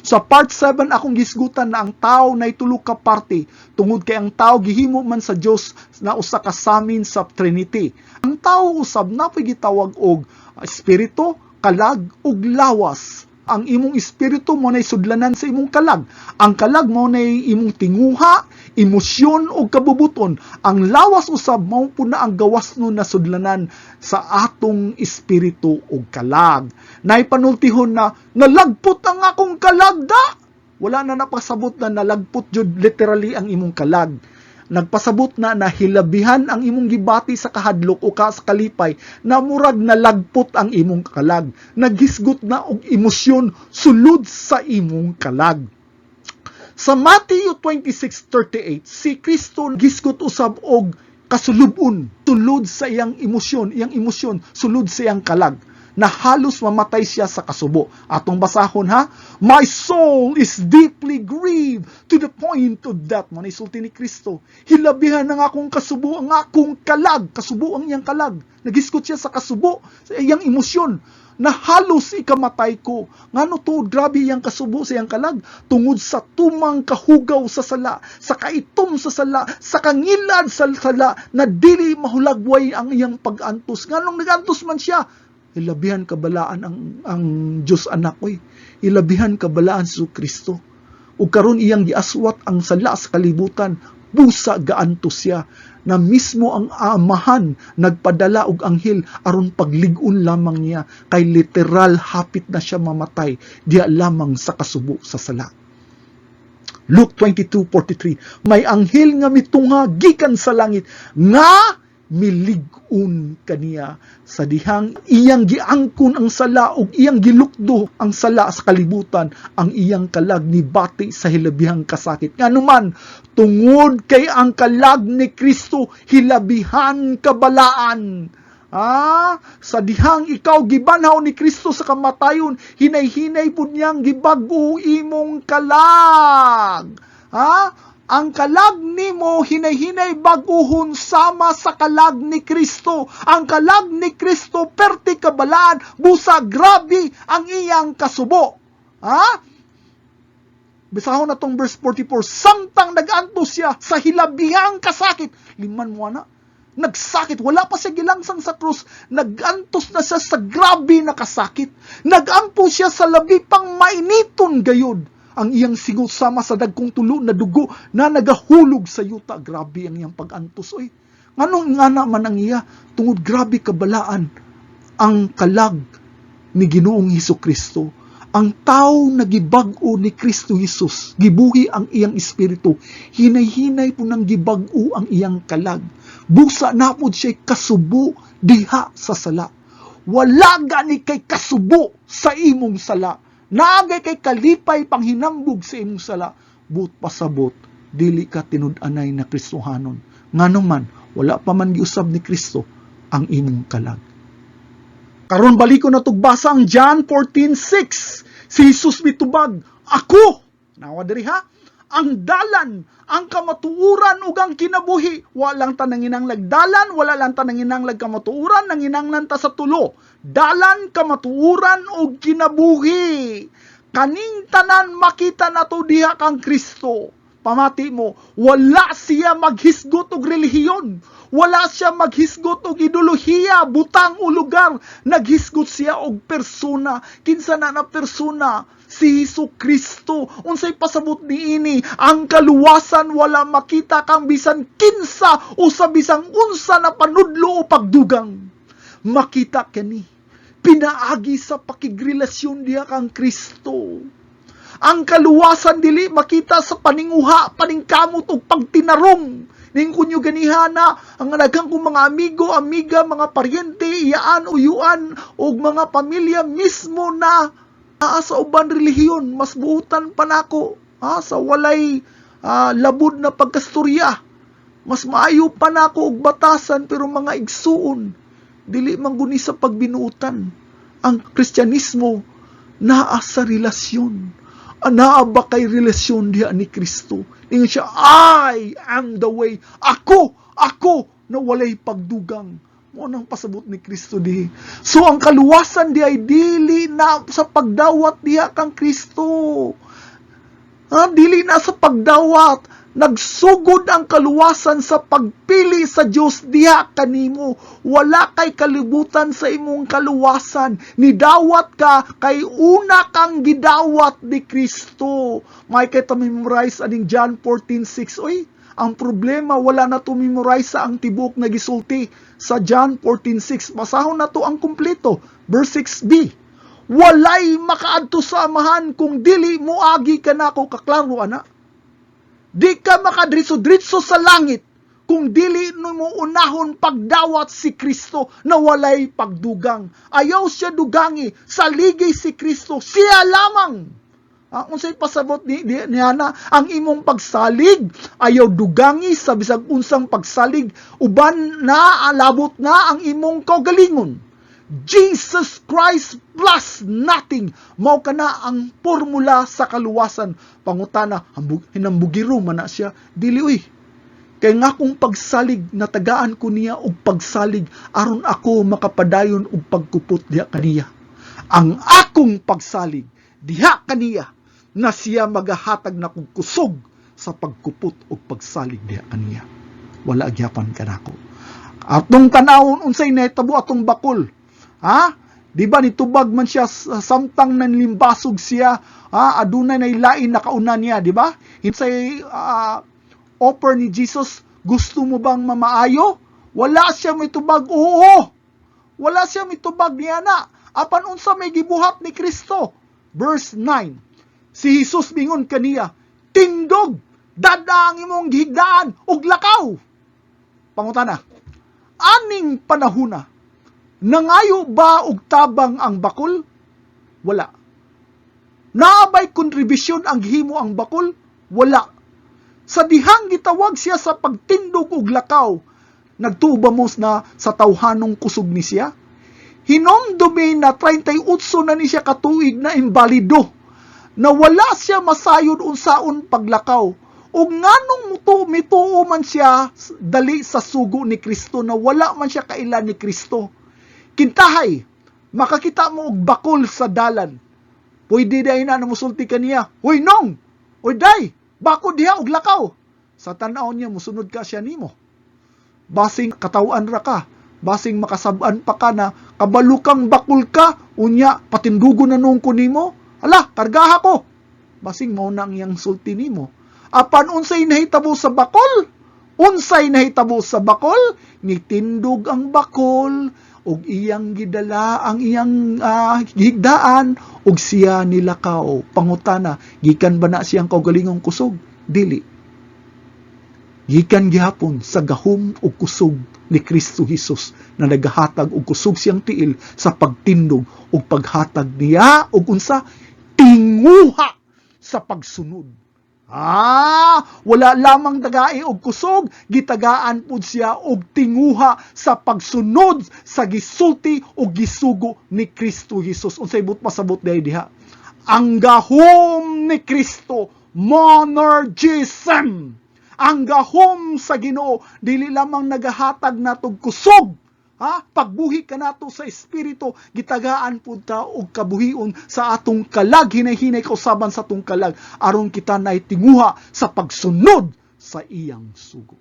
Sa part 7 akong gisgutan na ang tao nay tulo ka parte tungod kay ang tao gihimo man sa Dios na usa ka samin sa Trinity. Ang tao usab napay gitawag og espiritu, kalag ug lawas. Ang imong espiritu mo nay sudlanan sa imong kalag. Ang kalag mo nay imong tinguha, emosyon o kabubuton. Ang lawas usab mao po na ang gawas no na sudlanan sa atong espiritu o kalag. Nay panultihon na nalagpot ang akong kalag da. Wala na napasabot na nalagpot jud literally ang imong kalag. Nagpasabot na nahilabihan ang imong gibati sa kahadlok o sa kalipay na murag nalagpot ang imong kalag. Naghisgot na og emosyon sulod sa imong kalag. Sa Matthew 26:38, si Kristo gisgot usab og kasulubon tulod sa iyang emosyon sulod sa iyang kalag na halos mamatay siya sa kasubo. Atong basahon my soul is deeply grieved to the point of death. Manay sulti ni Kristo, hilabihan ng akong kasubo ang akong kalag. Kasubo ang iyang kalag. Nagisgot siya sa kasubo, sa iyang emosyon, na halos ikamatay ko. Ngano to, grabe iyang kasubo sa iyang kalag, tungod sa tumang kahugaw sa sala, sa kaitom sa sala, sa kangilad sa sala, na dili mahulagway ang iyang pag-antos. Nganong nag-antos man siya? Ilabihan kabalaan ang Diyos anak ko. Ilabihan kabalaan sa Kristo. Ug karon iyang giaswat ang sala sa kalibutan, busa gaantos siya, na mismo ang amahan nagpadala og anghel aron paglig-on lamang niya, kay literal hapit na siya mamatay diya lamang sa kasubo sa sala. Luke 22:43, may anghel nga mitungha gikan sa langit nga milig-on kaniya sa dihang iyang giangkon ang sala ug iyang gilukdo ang sala sa kalibutan, ang iyang kalag ni bati sa hilabihang kasakit. Nganuman tungod kay ang kalag ni Kristo hilabihan kabalaan. Sa dihang ikaw gibanhaw ni Kristo sa kamatayon, hinay-hinay pud niyang gibag-o imong kalag. Ang kalag nimo hinay-hinay baguhon sama sa kalag ni Kristo. Ang kalag ni Kristo perti kabalaan, busa grabe ang iyang kasubo. Bisahon na tong verse 44, samtang nag-antos siya sa hilabihang kasakit. Liman mo na, nagsakit, wala pa siya gilangsang sa krus, nag-antos na siya sa grabe na kasakit. Nag-ampo siya sa labi pang mainiton gayod. Ang iyang singot sama sa dagkong tulo na dugo na nagahulog sa yuta. Grabe ang iyang pag-antos. Nganong nga naman ang iya? Tungod grabe kabalaan ang kalag ni Ginoong Hesukristo. Ang tao na gibag-o ni Kristo Jesus, gibuhi ang iyang espiritu, hinay-hinay po nang gibag-o ang iyang kalag. Busa na po siya kasubo diha sa sala. Wala gani kay kasubo sa imong sala. Naagay kay kalipay panghinambog sa imong sala, but pasabot dili ka tinud-anay na Kristohanon. Ngano man wala pa man giusab ni Kristo ang imong kalag. Karon baliko na tugbasa ang John 14:6. Si Jesus mitubag, ako, nawa diri ha, ang dalan, ang kamatuuran ug ang kinabuhi. Walang ta nanginanglag dalan, wala lang ta nanginanglag kamatuuran, nanginanglan ta sa tulo. Dalan, kamatuuran ug kinabuhi. Kaning tanan makita nato diha kang Kristo. Pamati mo, wala siya maghisgot og relihiyon. Wala siya maghisgot og ideolohiya, butang o lugar. Naghisgot siya og persona. Kinsa na persona? Si Hesus Kristo. Unsay pasabot niini? Ang kaluwasan wala makita kang bisan kinsa o sa bisang unsa na panudlo o pagdugang. Makita kani. Pinaagi sa pakigrelasyon diha kang Kristo. Ang kaluwasan dili makita sa paninguha, paningkamot ug pagtinarong. Ning kunyo ganihana, ang daghang kong mga amigo, amiga, mga paryente, iyaan, uyuan, ug mga pamilya mismo na sa uban relihiyon, mas buutan pa nako sa walay labud na pagkastorya. Mas maayo pa nako og batasan, pero mga igsuon, dili mangguni sa pagbinuutan. Ang Kristyanismo naa sa relasyon. Naa ba kay relasyon diha ni Kristo? Ingon siya, I am the way. Ako na walay pagdugang. Mo nang pasabot ni Kristo di. So ang kaluwasan di ay dili na sa pagdawat diha kang Kristo. Dili na sa pagdawat. Nagsugod ang kaluwasan sa pagpili sa Diyos diha kanimo. Wala kay kalibutan sa imong kaluwasan. Nidawat ka kay una kang gidawat ni Kristo. May kay memorize aning John 14:6. Oy, ang problema wala na to memorize sa ang tibok na gisulti sa John 14:6. Basahon na to ang kumpleto. Verse 6b. Walay makaadto sa amahan kung dili mo agi kanako. Kaklaro ana. Di ka makadritso-dritso sa langit kung dili mo unahon pagdawat si Kristo na walay pagdugang. Ayaw siya dugangi, saligay si Kristo, siya lamang. Unsay pasabot ni Ana, ang imong pagsalig, ayaw dugangi sa bisag unsang pagsalig, uban na alabot na ang imong kaugalingon. Jesus Christ plus nothing. Mao kana ang formula sa kaluwasan. Pangutana, hinambugiro man na siya. Dili uy. Kay nga kung pagsalig, natagaan ko niya og pagsalig aron ako makapadayon og pagkupot diha kaniya. Ang akong pagsalig diha kaniya na siya magahatag na kong kusog sa pagkupot og pagsalig diha kaniya. Wala agyapan kanako. Atong tanawon unsay nahitabo atong bakol. Di ba nitubag man siya samtang nanlimbasog siya, adunay na ilain na kauna niya, di ba? Hinsay offer ni Jesus, gusto mo bang mamaayo? Wala siya mitubag, oo. Wala siya mitubag niya na. Apan unsa may gibuhat ni Kristo? Verse 9. Si Jesus mingon kaniya, tindog, dadaang imong gihigdaan og lakaw. Pangutana, aning panahuna, nangayo ba og tabang ang bakol? Wala. Naabay kontribusyon ang himo ang bakol? Wala. Sa dihang gitawag siya sa pagtindog og lakaw, nagtuba mo na sa tawhanong kusog ni siya? Hinomdumi na 38 na ni siya katuig na imbalido, na wala siya masayod unsaon paglakaw. O nganong mituo man siya dali sa sugo ni Kristo, na wala man siya kailan ni Kristo. Kintahay, makakita mo og bakol sa dalan. Pwede day na musulti kaniya, "Hoy nong, oy day, bako diha og lakaw." Sa tanaw niya musunod ka siya nimo. Basing katawan ra ka, basing makasab-an pa ka na kabalukang bakol ka, unya patindugo na nung ko nimo. Ala, kargaha ko. Basing mao nang yang sulti nimo. Apan unsay nahitabo sa bakol? Unsay nahitabo sa bakol? Nitindog ang bakol, og iyang gidala ang iyang higdaan, og siya nilakaw. Pangutana, gikan ba na siyang kaugalingong kusog? Dili. Gikan gihapon sa gahom og kusog ni Kristo Jesus na nagahatag og kusog siyang tiil sa pagtindog og paghatag niya og unsa tinguha sa pagsunod Wala lamang tagai og kusog, gitagaan pud siya og tinguha sa pagsunod sa gisulti o gisugo ni Kristo Jesus. Unsay but pasabot diha? Ang gahom ni Kristo, monergism. Ang gahom sa Ginoo dili lamang nagahatag natog kusog, pagbuhi ka nato sa espiritu, gitagaan pud ta og kabuhion sa atong kalag, hinay-hinay kausaban sa atong kalag, aron kita naitinguha sa pagsunod sa iyang sugo.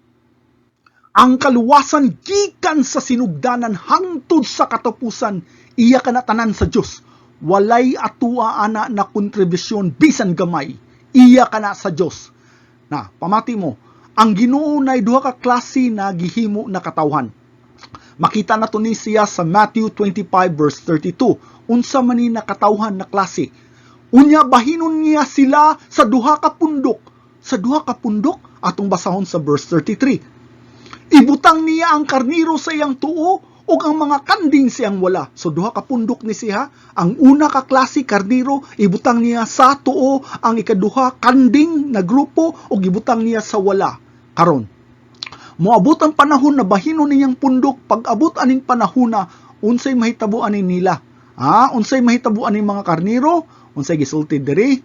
Ang kaluwasan gikan sa sinugdanan hangtod sa katapusan, iya ka na tanan sa Dios. Walay atua ana na kontribusyon bisan gamay, iya ka na sa Dios. Na pamati mo, ang Ginoo nay duha ka klase na gihimo na katawhan. Makita nato ni siya sa Matthew 25 verse 32. Unsa man ni nakatawhan na klase? Unya bahinon niya sila sa duha ka pundok. Sa duha ka pundok atong basahon sa verse 33. Ibutang niya ang karniro sa iyang tuo ug ang mga kanding siyang wala. So duha ka pundok ni siya. Ang una ka klase karniro, ibutang niya sa tuo, ang ikaduha kanding na grupo ug ibutang niya sa wala. Karon, moabot ang panahon na bahinon niyang pundok, pag-abot aning panahon na unsay mahitabuan ni nila. Unsay mahitabuan ni mga karniro, unsay gisulti diri.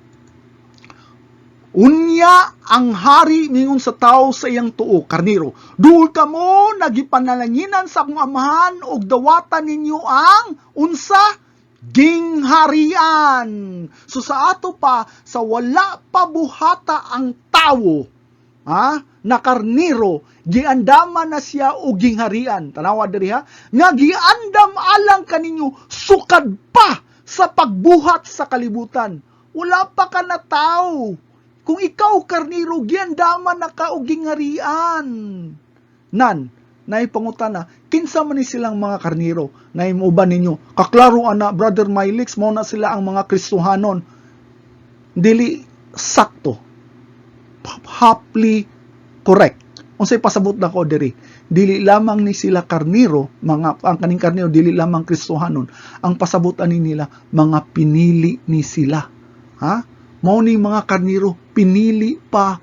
Unya ang hari mingon sa tao sa iyang tuo, karniro. Duol kamo nagipanalanginan sa akong amahan og dawatan ninyo ang unsa gingharian. So sa ato pa, sa wala pa buhata ang tawo, na karniro, giandaman na siya o gingharian. Tanawa diri nga giandam alang kaninyo sukad pa sa pagbuhat sa kalibutan. Wala pa ka na tao. Kung ikaw karniro, giandaman na ka o gingharian. Naipangutana, kinsa man ni silang mga karniro na imuban ninyo? Kaklaro ana, Brother Mylix, mao na sila ang mga Kristohanon. Dili sakto. Haply correct. Unsay pasabot na ko diri, dili lamang ni sila karniro, ang kaning karniro dili lamang Kristohanon. Ang pasabutan ni nila, mga pinili ni sila. Mao ni mga karniro, pinili pa,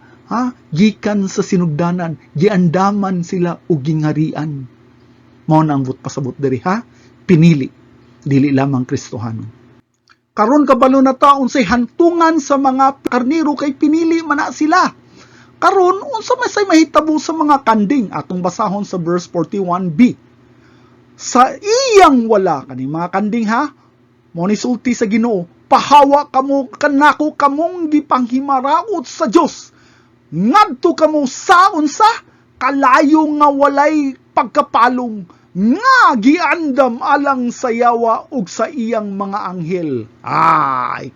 gikan sa sinugdanan, giandaman sila og gingharian. Mao na ang pasabot diri, pinili, dili lamang Kristohanon. Karon kabalo na ta unsay hantungan sa mga karniro kay pinili man na sila. Karon unsa may mahitabo sa mga kanding atong basahon sa verse 41b. Sa iyang wala kani mga kanding mo ni sulti sa Ginoo, pahawa kamo kanako kamong gipanghimaraot sa Dios. Ngadto kamo sa unsa kalayo nga walay pagkapalong, nga giandam alang sa yawa ug sa iyang mga anghel.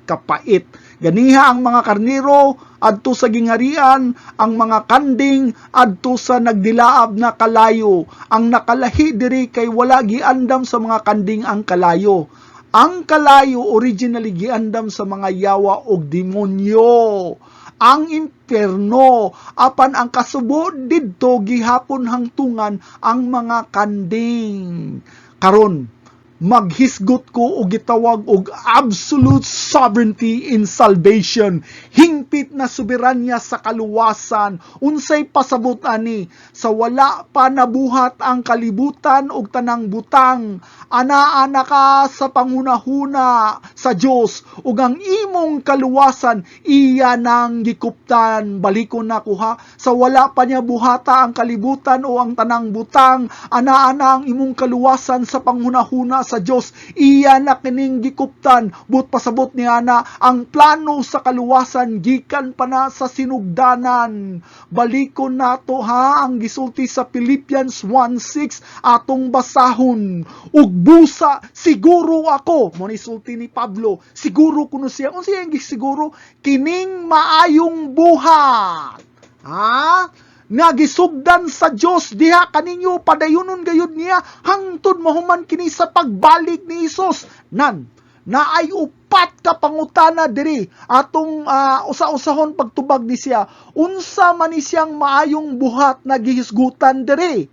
Kapait. Ganiha ang mga karniro adto sa gingharian, ang mga kanding adto sa nagdilaab na kalayo. Ang nakalahi diri kay wala giandam sa mga kanding ang kalayo. Ang kalayo originally giandam sa mga yawa ug demonyo. Ang impierno, apan ang kasubo didto gihapon hangtungan ang mga kanding. Karon, maghisgot ko o gitawag og absolute sovereignty in salvation. Hingpit na soberanya sa kaluwasan. Unsay pasabot ani, sa wala pa nabuhat ang kalibutan og tanang butang. Ana-ana ka sa panghunahuna sa Dios ug ang imong kaluwasan iya nang gikuptan. Balikon nako sa wala pa niya buhata ang kalibutan o ang tanang butang, ana-ana ang imong kaluwasan sa panghunahuna sa Dios, iya na kining gikuptan. But pasabot niya na ang plano sa kaluwasan gikan pa na sa sinugdanan. Balikon nato ang gisulti sa Philippians 1:6 atong basahon. Ug busa siguro ako, mo ni sulti ni Pablo, siguro kuno siya, unsa yang gisiguro kining maayong buhat. Nga gisugdan sa Dios diha kaninyo padayunon gayud niya hangtod mahuman kini sa pagbalik ni Hesus. Naay upat ka pangutana diri atong usa-usahon pagtubag ni siya. Unsa man ni siyang maayong buhat na gihisgutan diri?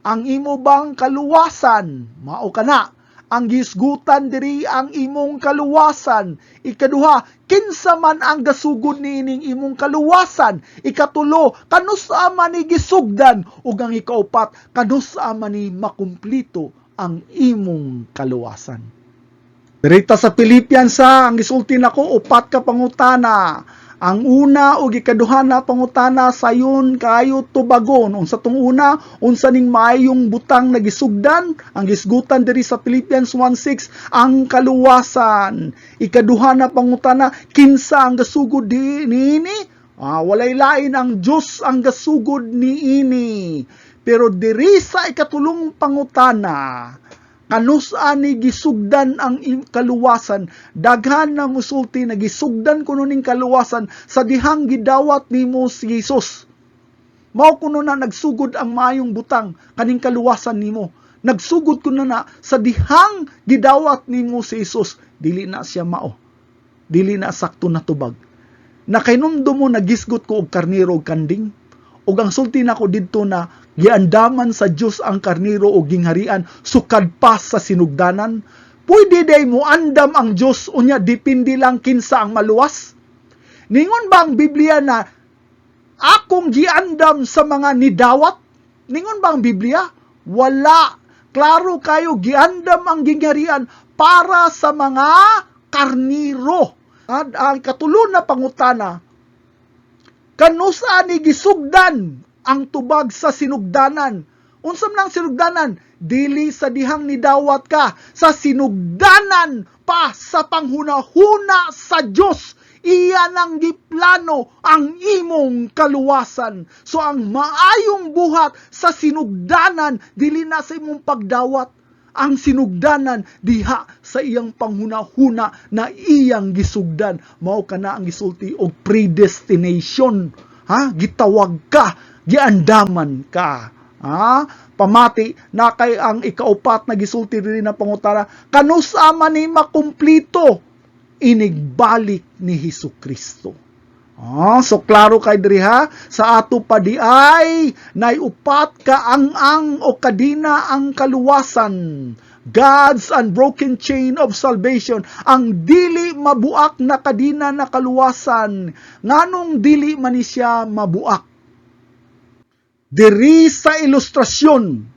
Ang imo bang kaluwasan? Mao kana ang gisgutan diri ang imong kaluwasan. Ikaduha, kinsa man ang gasugod niining imong kaluwasan. Ikatulo, kanusa man ni gisugdan. Ug ang ikaupat, kanusa man ni makumplito ang imong kaluwasan. Dirita sa Philippians ang gisulti nako, upat ka pangutana. Ang una ug ikaduha na pangutana sayon kayo tubagon. Unsa tong una, unsa ning maayong butang nagisugdan, ang gisgutan diri sa Philippians 1:6 ang kaluwasan. Ikaduha na pangutana, kinsa ang gasugod niini? Walay lain, ang Dios ang gasugod niini. Pero diri sa ikatulong pangutana, kanusa ni gisugdan ang kaluwasan, daghan na musulti na gisugdan kuno ning kaluwasan sa dihang gidawat nimo si Jesus. Mao kuno na nagsugod ang maayong butang kaning kaluwasan nimo. Nagsugod kuno na sa dihang gidawat nimo si Jesus. Dili na siya mao. Dili na sakto na tubag. Nakainundo mo nagisgot ko og karnero og kanding. Ug ang sulti nako didto na giandaman sa Dios ang karnero o gingharian sukad pa sa sinugdanan. Pwede day mo andam ang Dios unya depende lang kinsa ang maluwas. Ningon ba ang Biblia na akong giandam sa mga nidawat? Ningon ba ang Biblia? Wala. Klaro kayo, giandam ang gingharian para sa mga karniro. At ang katulo na pangutana, kanusa ni gisugdan ang tubag sa sinugdanan? Unsam nang sinugdanan? Dili sa dihang nidawat ka, sa sinugdanan pa sa panghuna-huna sa Dios. Iya nang giplano ang imong kaluwasan. So ang maayong buhat sa sinugdanan, dili na sa imong pagdawat. Ang sinugdanan diha sa iyang panghuna-huna na iyang gisugdan. Mao kana ang gisulti og predestination. Gitawag ka, giandaman ka. Pamati na kay ang ikaupat na gisulti diri na pangutana, kanusa man ni makumplito inigbalik ni Hesukristo. So klaro kay diri sa ato pa di ay naiupat ka ang o kadina ang kaluwasan. God's unbroken chain of salvation, ang dili mabuak na kadina na kaluwasan. Nganong dili man ni siya mabuak? Diri sa ilustrasyon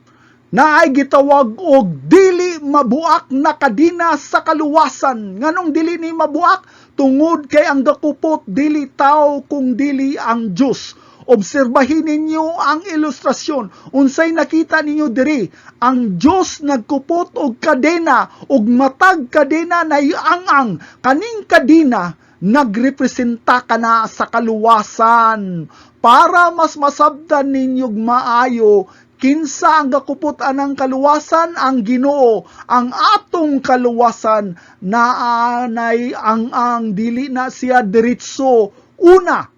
na ay gitawag og dili mabuak na kadina sa kaluwasan. Nganong dili ni mabuak? Tungod kay ang dakupot dili tao kung dili ang Dios. Obserbahin ninyo ang ilustrasyon. Unsay nakita ninyo diri? Ang Dios nagkupot og kadena, og matag kadena na iang-ang. Kaning kadena nagrepresenta kana sa kaluwasan. Para mas masabdan ninyog maayo, kinsa ang gakupot anang kaluwasan? Ang Ginoo. Ang atong kaluwasan naanay ang dili na siya diretso. Una,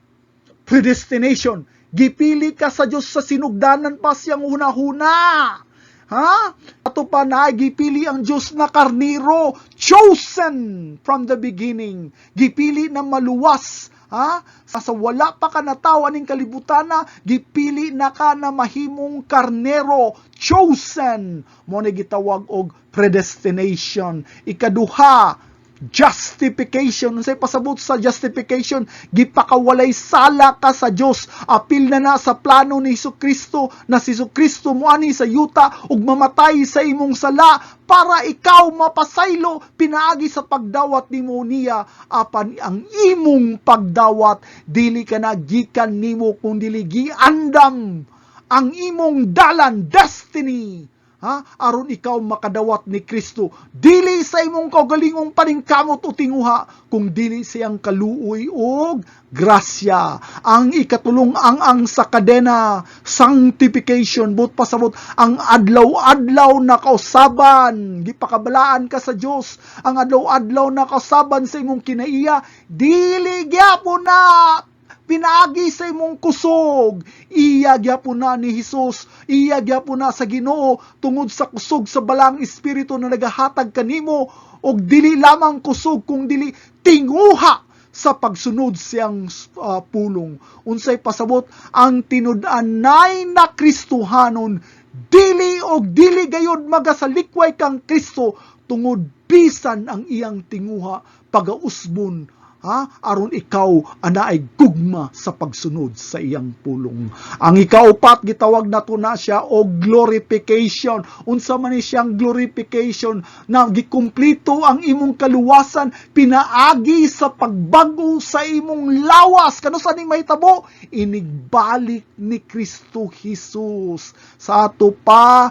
predestination. Gipili ka sa Dios sa sinugdanan pa siyang una-huna. Ato pa na gipili ang Dios na karniro, chosen from the beginning. Gipili na maluwas. Sa wala pa ka natawa ning kalibutan na, gipili na ka na mahimong karnero, chosen. Mo na gitawag og predestination. Ikaduha, justification. Unsay pasabot sa justification? Gipakawalay sala ka sa Dios. Apil na sa plano ni Hesukristo na si Hesukristo moani sa yuta ug mamatay sa imong sala para ikaw mapasaylo pinaagi sa pagdawat nimo niya. Apan ang imong pagdawat dili ka na gikan nimo kundi giandam ang imong dalan, destiny. Aron ikaw makadawat ni Kristo. Dili sa imong kaugalingong paningkamot o tinguha, kung dili siyang kaluoy og grasya. Ang ikatulong ang sa kadena, sanctification, but pasabot ang adlaw-adlaw na kausaban. Gipakabalaan ka sa Dios. Ang adlaw-adlaw na kausaban sa imong kinaiya, dili gyapon na pinaagi sa imong kusog. Iya gyapon na ni Hesus, iya gyapon na sa Ginoo tungod sa kusog sa balang espiritu na nagahatag kanimo, og dili lamang kusog kung dili tinguha sa pagsunod siyang pulong. Unsay pasabot? Ang tinud-anay na Kristohanon dili gayud magasalikway kang Kristo tungod bisan ang iyang tinguha pagausbon aron ikaw anaay gugma sa pagsunod sa iyang pulong. Ang ikaupat gitawag nato na siya og glorification. Unsa man ni siyang glorification? Na gikumplito ang imong kaluwasan pinaagi sa pagbago sa imong lawas. Kano sa ning mahitabo? Inigbalik ni Kristo Jesus sa ato pa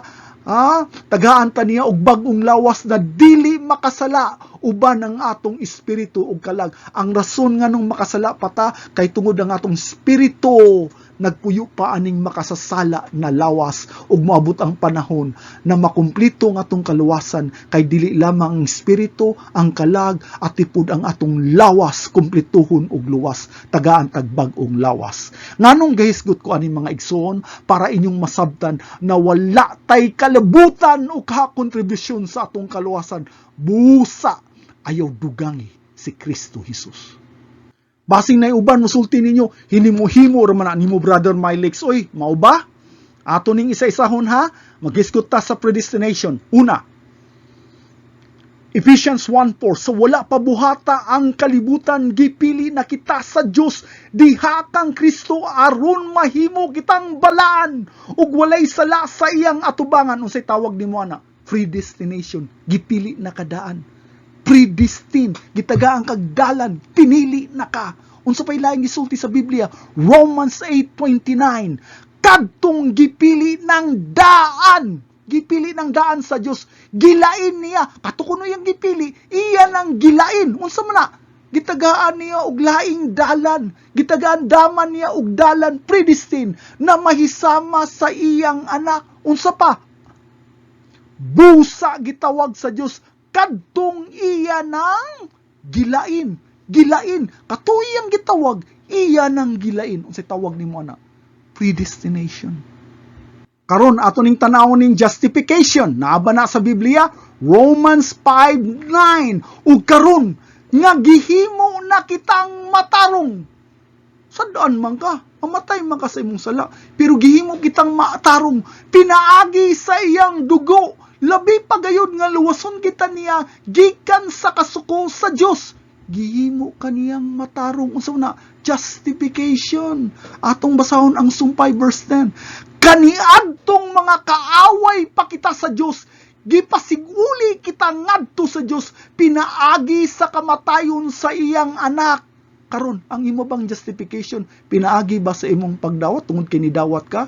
tagaan ta niya og bag-ong lawas na dili makasala uban ang atong espiritu og kalag. Ang rason nga nung makasala pata kay tungod ang atong espiritu nagpuyo pa aning makasasala na lawas ug moabot ang panahon na makumplito ang atong kaluwasan kay dili lamang ang espiritu ang kalag at tipud ang atong lawas kumplituhon og luwas tagaan tagbag-ong lawas. Nganong gahisgot ko aning mga igsoon para inyong masabtan na wala tay kalabutan o kontribusyon sa atong kaluwasan busa ayaw dugangi si Kristo Jesus. Basing na uban musulti ninyo, hinimo-himo raman nimo brother Milex. Oy, mao ba? Ato ning isa-isahon ha, maghisgot ta sa predestination. Una, Ephesians 1:4, so wala pa buhata ang kalibutan, gipili na kita sa Dios diha kang Kristo aron mahimo kitang balaan ug walay sala sa iyang atubangan. Unsay tawag nimo ana? Predestination, gipili na kadaan. Predestined, gitagaan kag dalan, pinili na ka. Unsa pay laing gisulti sa Biblia? Romans 8:29. Kadtong gipili ng daan, gipili ng daan sa Dios, gilain niya. Kato kuno yang gipili, iya nang gilain. Unsa man na? Gitagaan niya og laing dalan, gitagaan daman niya og dalan predestined na mahisama sa iyang anak. Unsa pa? Busa gitawag sa Dios kadtong iya nang gilain. Katuyang gitawag, iya nang gilain. Unsay tawag nimo ana? Predestination. Karon ato ning tanawon ning justification. Naaba na sa Biblia, Romans 5:9. Ug karon nga gihimo na kitang matarong. Sadaan man ka, mamatay man ka sa imong sala, pero gihimo kitang matarong pinaagi sa iyang dugo. Labi pa gayud nga luwason kita niya gikan sa kasuko sa Dios. Gihimo kaniyang matarong. Unsa na? Justification. Atong basahon ang sumpay verse 10. Kaniadtong mga kaaway pa kita sa Dios, gipasiguli kita ngadto sa Dios, pinaagi sa kamatayon sa iyang anak. Karon ang imo bang justification pinaagi ba sa imong pagdawat tungod kay nidawat ka?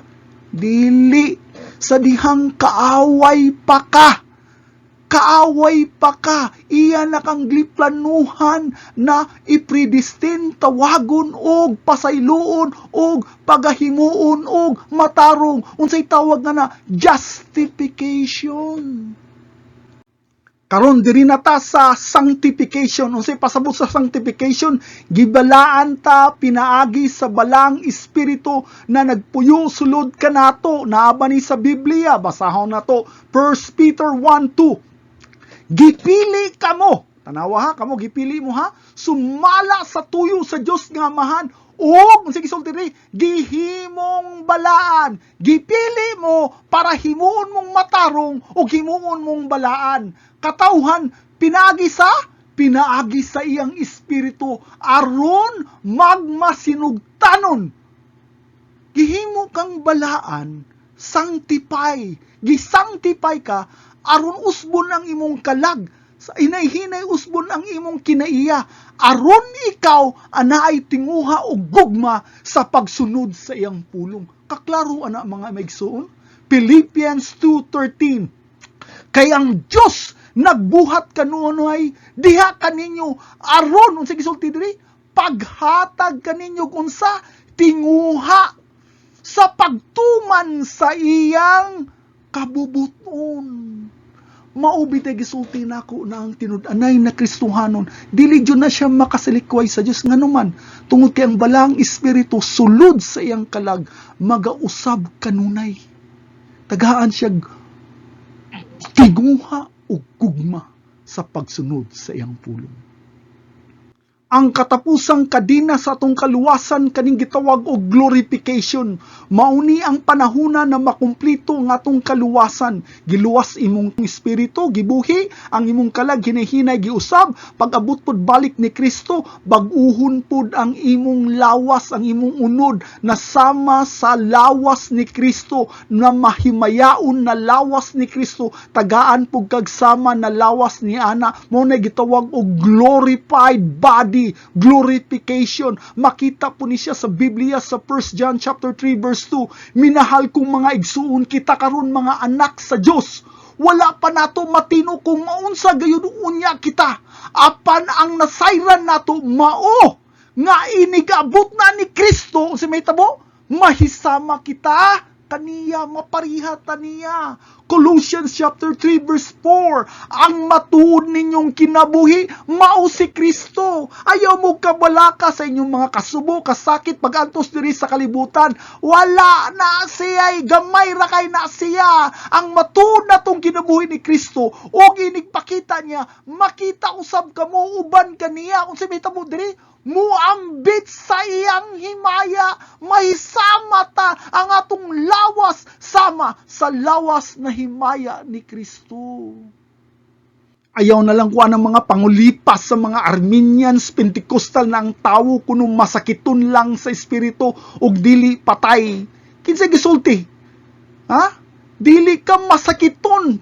Dili. Sa dihang kaaway pa ka. Iya na kang gliplanuhan na ipredestin, tawagon og pasayloon og pagahimuon og matarong. Unsay tawag nga na? Justification. Karon diri na ta sa sanctification. Unsay pasabot sa sanctification? Gibalaan ta pinaagi sa balang espiritu na nagpuyo sulod kanato. Naaba ni sa Biblia, basahon nato 1 Peter 1:2. Gipili kamo. Tanawa ha, kamo gipili mo ha. Sumala sa tuyo sa Dios nga amahan o unsay gisulti diri? Gihimong balaan. Gipili mo para himuon mong matarong o himuon mong balaan. Katawhan pinaagi sa iyang espiritu aron magmasinugtanon. Gihimo kang balaan, sanctify. Gisanctify ka aron usbon ang imong kalag. Sa inay-hinay usbon ang imong kinaiya aron ikaw anaay tinguha o gugma sa pagsunod sa iyang pulong. Kaklaro ana mga maigsoon. Philippians 2:13. Kay ang Dios nagbuhat kanunoy diha kaninyo aron unsay gisulti diri? Paghatag kaninyo unsa? Tinguha sa pagtuman sa iyang kabubuton. Maubi tay gisulti nako na ang tinud-anay na Kristohanon dili jud na siya makasalikway sa Dios nganuman tungod kay ang balang espiritu sulod sa iyang kalag magausab kanunay. Tagaan siya tinguha o gugma sa pagsunod sa iyang pulong. ang katapusang kadina sa atong kaluwasan kaning gitawag og glorification. Mauni ang panahuna na makumplito ang atong kaluwasan. Giluwas imong espiritu, gibuhi, ang imong kalag hinahinay giusab, pag-abot pod balik ni Kristo, bag-uhon pod ang imong lawas, ang imong unod na sama sa lawas ni Kristo, na mahimayaon na lawas ni Kristo, tagaan pug kagsama na lawas ni ana. Mao na gitawag og glorified body, glorification. Makita po ni siya sa Biblia sa 1 John chapter 3 verse 2. Minahal kong mga igsuon, kita karon mga anak sa Dios. Wala pa nato matino kung maunsa gayud unya kita. Apan ang nasayran nato mao nga inigabot na ni Kristo si may tabo, mahisama kita kaniya, mapariha taniya. Colossians chapter 3 verse 4, ang matuod ninyong kinabuhi mao si Kristo. Ayaw mo kabalaka sa inyong mga kasubo, kasakit, pagantos diri sa kalibutan. Wala na siya, gamay ra kay na siya. Ang matuod na tong kinabuhi ni Kristo, og inigpakita niya, makita usab kamo uban kaniya. Kung sa mo diri, muambit sa iyang himaya, mahisama ta ang atong lawas sama sa lawas na himaya ni Kristo. Ayaw na lang kuha ng mga pangulipas sa mga Armenians, Pentecostal na ang tawo kuno masakiton lang sa espiritu ug dili patay. Kinsa gisulti? Ha? Dili ka masakiton.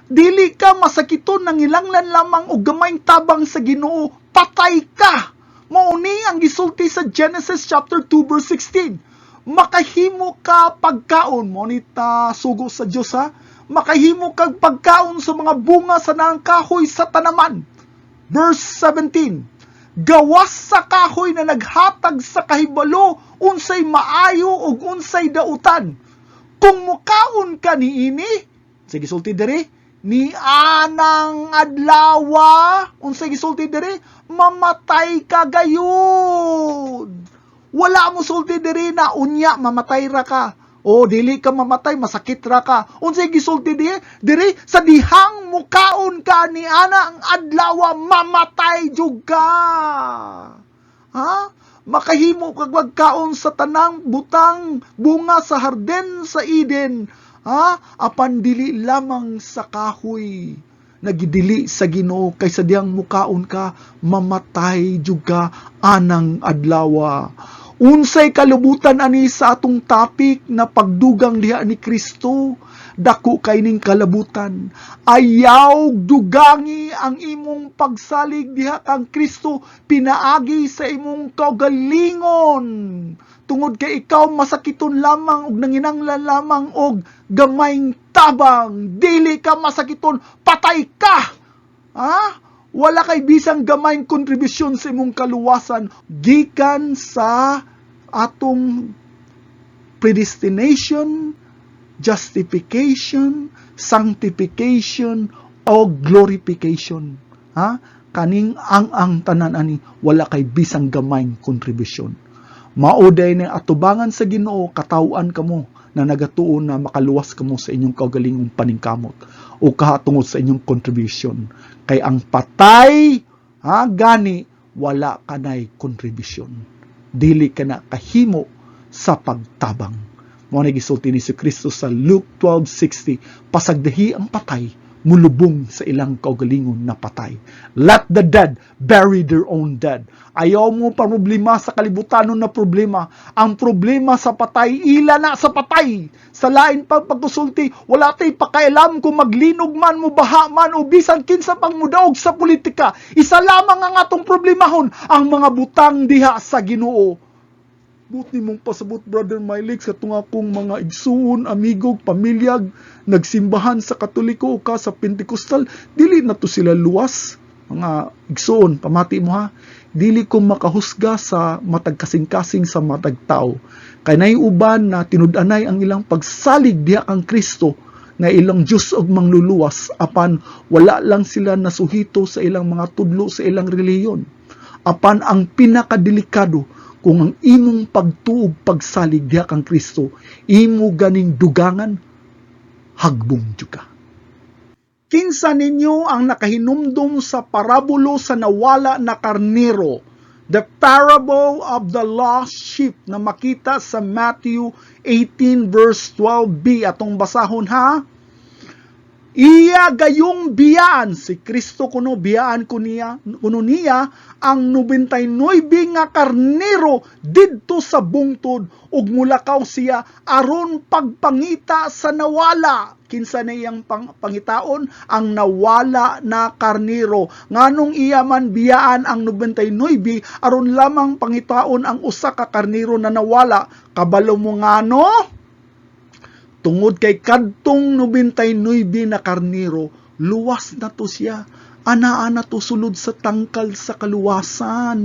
Dili ka masakiton nang ilanglan lamang og gamayng tabang sa Ginoo, patay ka. Mauni ang gisulti sa Genesis chapter 2 verse 16. Makahimo ka pagkaon, monita sugo sa Dios ha. Makahimo kag pagkaon sa mga bunga sa nang kahoy sa tanaman. Verse 17. Gawas sa kahoy na naghatag sa kahibalo, unsay maayo ug unsay dautan. Kung mukaon ka niini, sige sulti diri, ni anang adlawa, unsay gisulti diri, mamatay ka gayud. Wala mo sulti diri na unya mamatay ra ka. O dili ka mamatay, masakit ra ka. Unsay gisulti diri sa dihang mukaon ka ni ana ang adlaw mamatay jud ka. Ha? Makahimo kag wagkaon sa tanang butang bunga sa harden sa Eden. Ha? Apan dili lamang sa kahoy nagidili sa Ginoo, kaysa diyang mukaon ka mamatay jud ka anang adlaw. Unsay kalubutan ani sa atong topic na pagdugang diha ni Kristo? Dako kay ning kalabutan. Ayaw dugangi ang imong pagsalig diha kang Kristo, pinaagi sa imong kaugalingon. Tungod kay ikaw masakiton lamang og nanginanglan lamang og gamayng tabang, dili ka masakiton, patay ka. Ha? Wala kay bisang gamayng kontribusyon sa imong kaluwasan gikan sa atong predestination, justification, sanctification o glorification. Ha? Kaning ang tanan ani wala kay bisang gamayng kontribusyon. Mauday na atubangan sa Ginoo, katawuan kamo na nagatuon na makaluwas kamo sa inyong kaugalingong paningkamot o kahatungod sa inyong contribution. Kay ang patay, gani, wala kanay contribution. Dili ka na kahimo sa pagtabang. Mao na gisulti ni si Kristo sa Luke 12:60, pasagdahi ang patay, mulubong sa ilang kaugalingon na patay. Let the dead bury their own dead. Ayaw mo pa problema sa kalibutanon na problema. Ang problema sa patay, ila na sa patay. Sa lain pang pagkusulti, wala tay pakailam kung maglinog man, mubaha man, o bisan kinsa pang mudaog sa politika. Isa lamang ang atong problemahon, ang mga butang diha sa Ginoo. Buti mong pasabot, Brother Mylix, sa tunga kong mga igsuon, amigog, pamilyag, nagsimbahan sa Katoliko o ka sa Pentecostal, dili na to sila luwas. Mga igsuon, pamati mo ha. Dili ko makahusga sa matag kasing-kasing sa matag tao. Kay naiuban na tinud-anay ang ilang pagsalig diha kang Kristo nga ilang Diyos og mangluluwas, apan wala lang sila nasuhito sa ilang mga tudlo sa ilang reliyon. Apan ang pinakadelikado, kung ang imong pagtuog pagsalig diha kang Kristo, imo ganing dugangan, hagbong juga. Kinsa ninyo ang nakahinumdum sa parabulo sa nawala na karnero? The parable of the lost sheep na makita sa Matthew 18 verse 12b. Atong basahon ha. Iya gayong biyaan si Kristo kuno biyaan kuno niya ang 99 nga karnero didto sa bungtod ug mulakaw siya aron pagpangita sa nawala. Kinsa na iyang pangitaon ang nawala na karnero. Nganong iya man biyaan ang 99 aron lamang pangitaon ang usa ka karnero na nawala. Kabalo mo ngano? Tungod kay kadtong 99 na karnero, luwas na to siya. Ana-ana to sulod sa tangkal sa kaluwasan.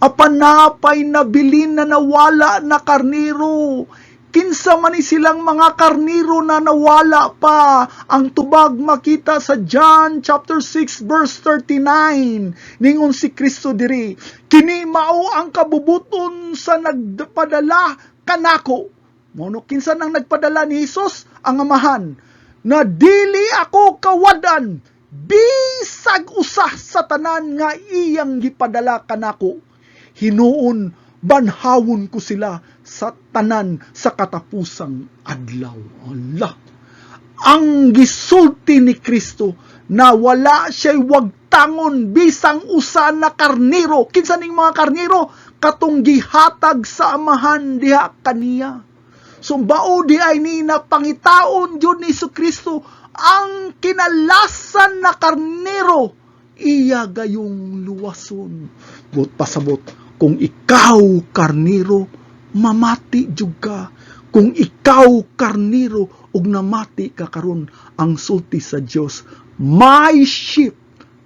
Apanapay na bilin na nawala na karnero. Kinsa man silang mga karnero na nawala pa. Ang tubag makita sa John chapter 6 verse 39. Ningon si Kristo diri, kini mao ang kabubuton sa nagpadala kanako. Mono kinsa nang nagpadala ni Hesus? Ang amahan. Na dili ako kawadan bisag usa sa tanan nga iyang gipadala kanako. Hinuon banhawon ko sila sa tanan sa katapusang adlaw. Allah. Ang gisulti ni Kristo na wala siya'y wagtangon bisang usa na karnero. Kinsa ning mga karnero? Katong gihatag sa amahan diha kaniya. Sumbao di ay ni napangitaon Diyon ni Kristo ang kinalasan na karnero. Iya gayong luwason. But pasabot, kung ikaw karnero, mamati juga. Kung ikaw karnero, ug namati ka karon, ang sulti sa Dios, my sheep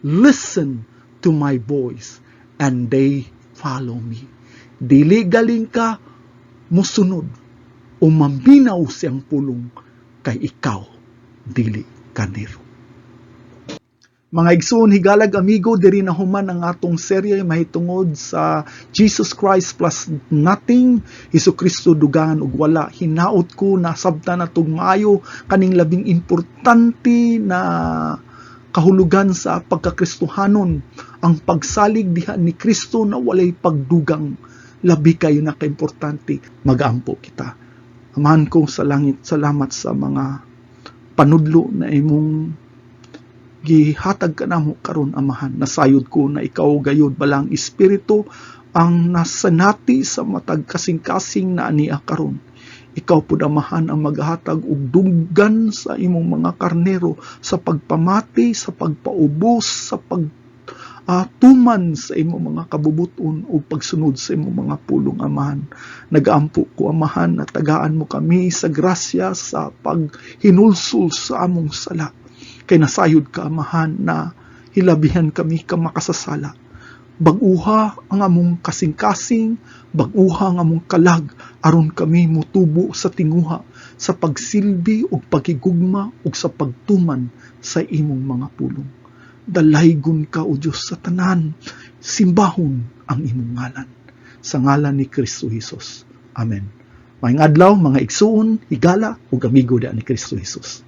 listen to my voice and they follow me. Dili galing ka musunod o maminaw siyang pulong kay ikaw, dili kanero. Mga igsoon, higalag amigo, diri na human ang atong serye mahitungod sa Jesus Christ plus nothing, Hesus Kristo dugangan ug wala. Hinaot ko na sabta na tong maayo kaning labing importante na kahulugan sa pagkakristohanon, ang pagsalig diha ni Kristo na walay pagdugang. Labi kayo na kaimportante, mag-aampo kita. Amahan ko sa langit, salamat sa mga panudlo na imong gihatag ka namo karon, amahan. Nasayod ko na ikaw gayud balang espiritu ang nasanati sa matag kasing-kasing na aniya karon. Ikaw pud amahan ang maghatag og dunggan sa imong mga karnero sa pagpamati, sa pagpaubos, sa tuman sa imong mga kabubuton o pagsunod sa imong mga pulong, amahan. Nagaampo ko, amahan, na tagaan mo kami sa grasya sa paghinulsul sa among sala. Kay nasayod ka, amahan, na hilabihan kami ka makasasala. Baguha ang among kasing-kasing, baguha ang among kalag, aron kami mutubo sa tinguha, sa pagsilbi o pagigugma o sa pagtuman sa imong mga pulong. Dalaygon ka, O Diyos, sa tanan, simbahon ang imong ngalan. Sa ngalan ni Kristo Jesus. Amen. Maayong adlaw, mga igsuon, higala, ug amigo ni Kristo Jesus.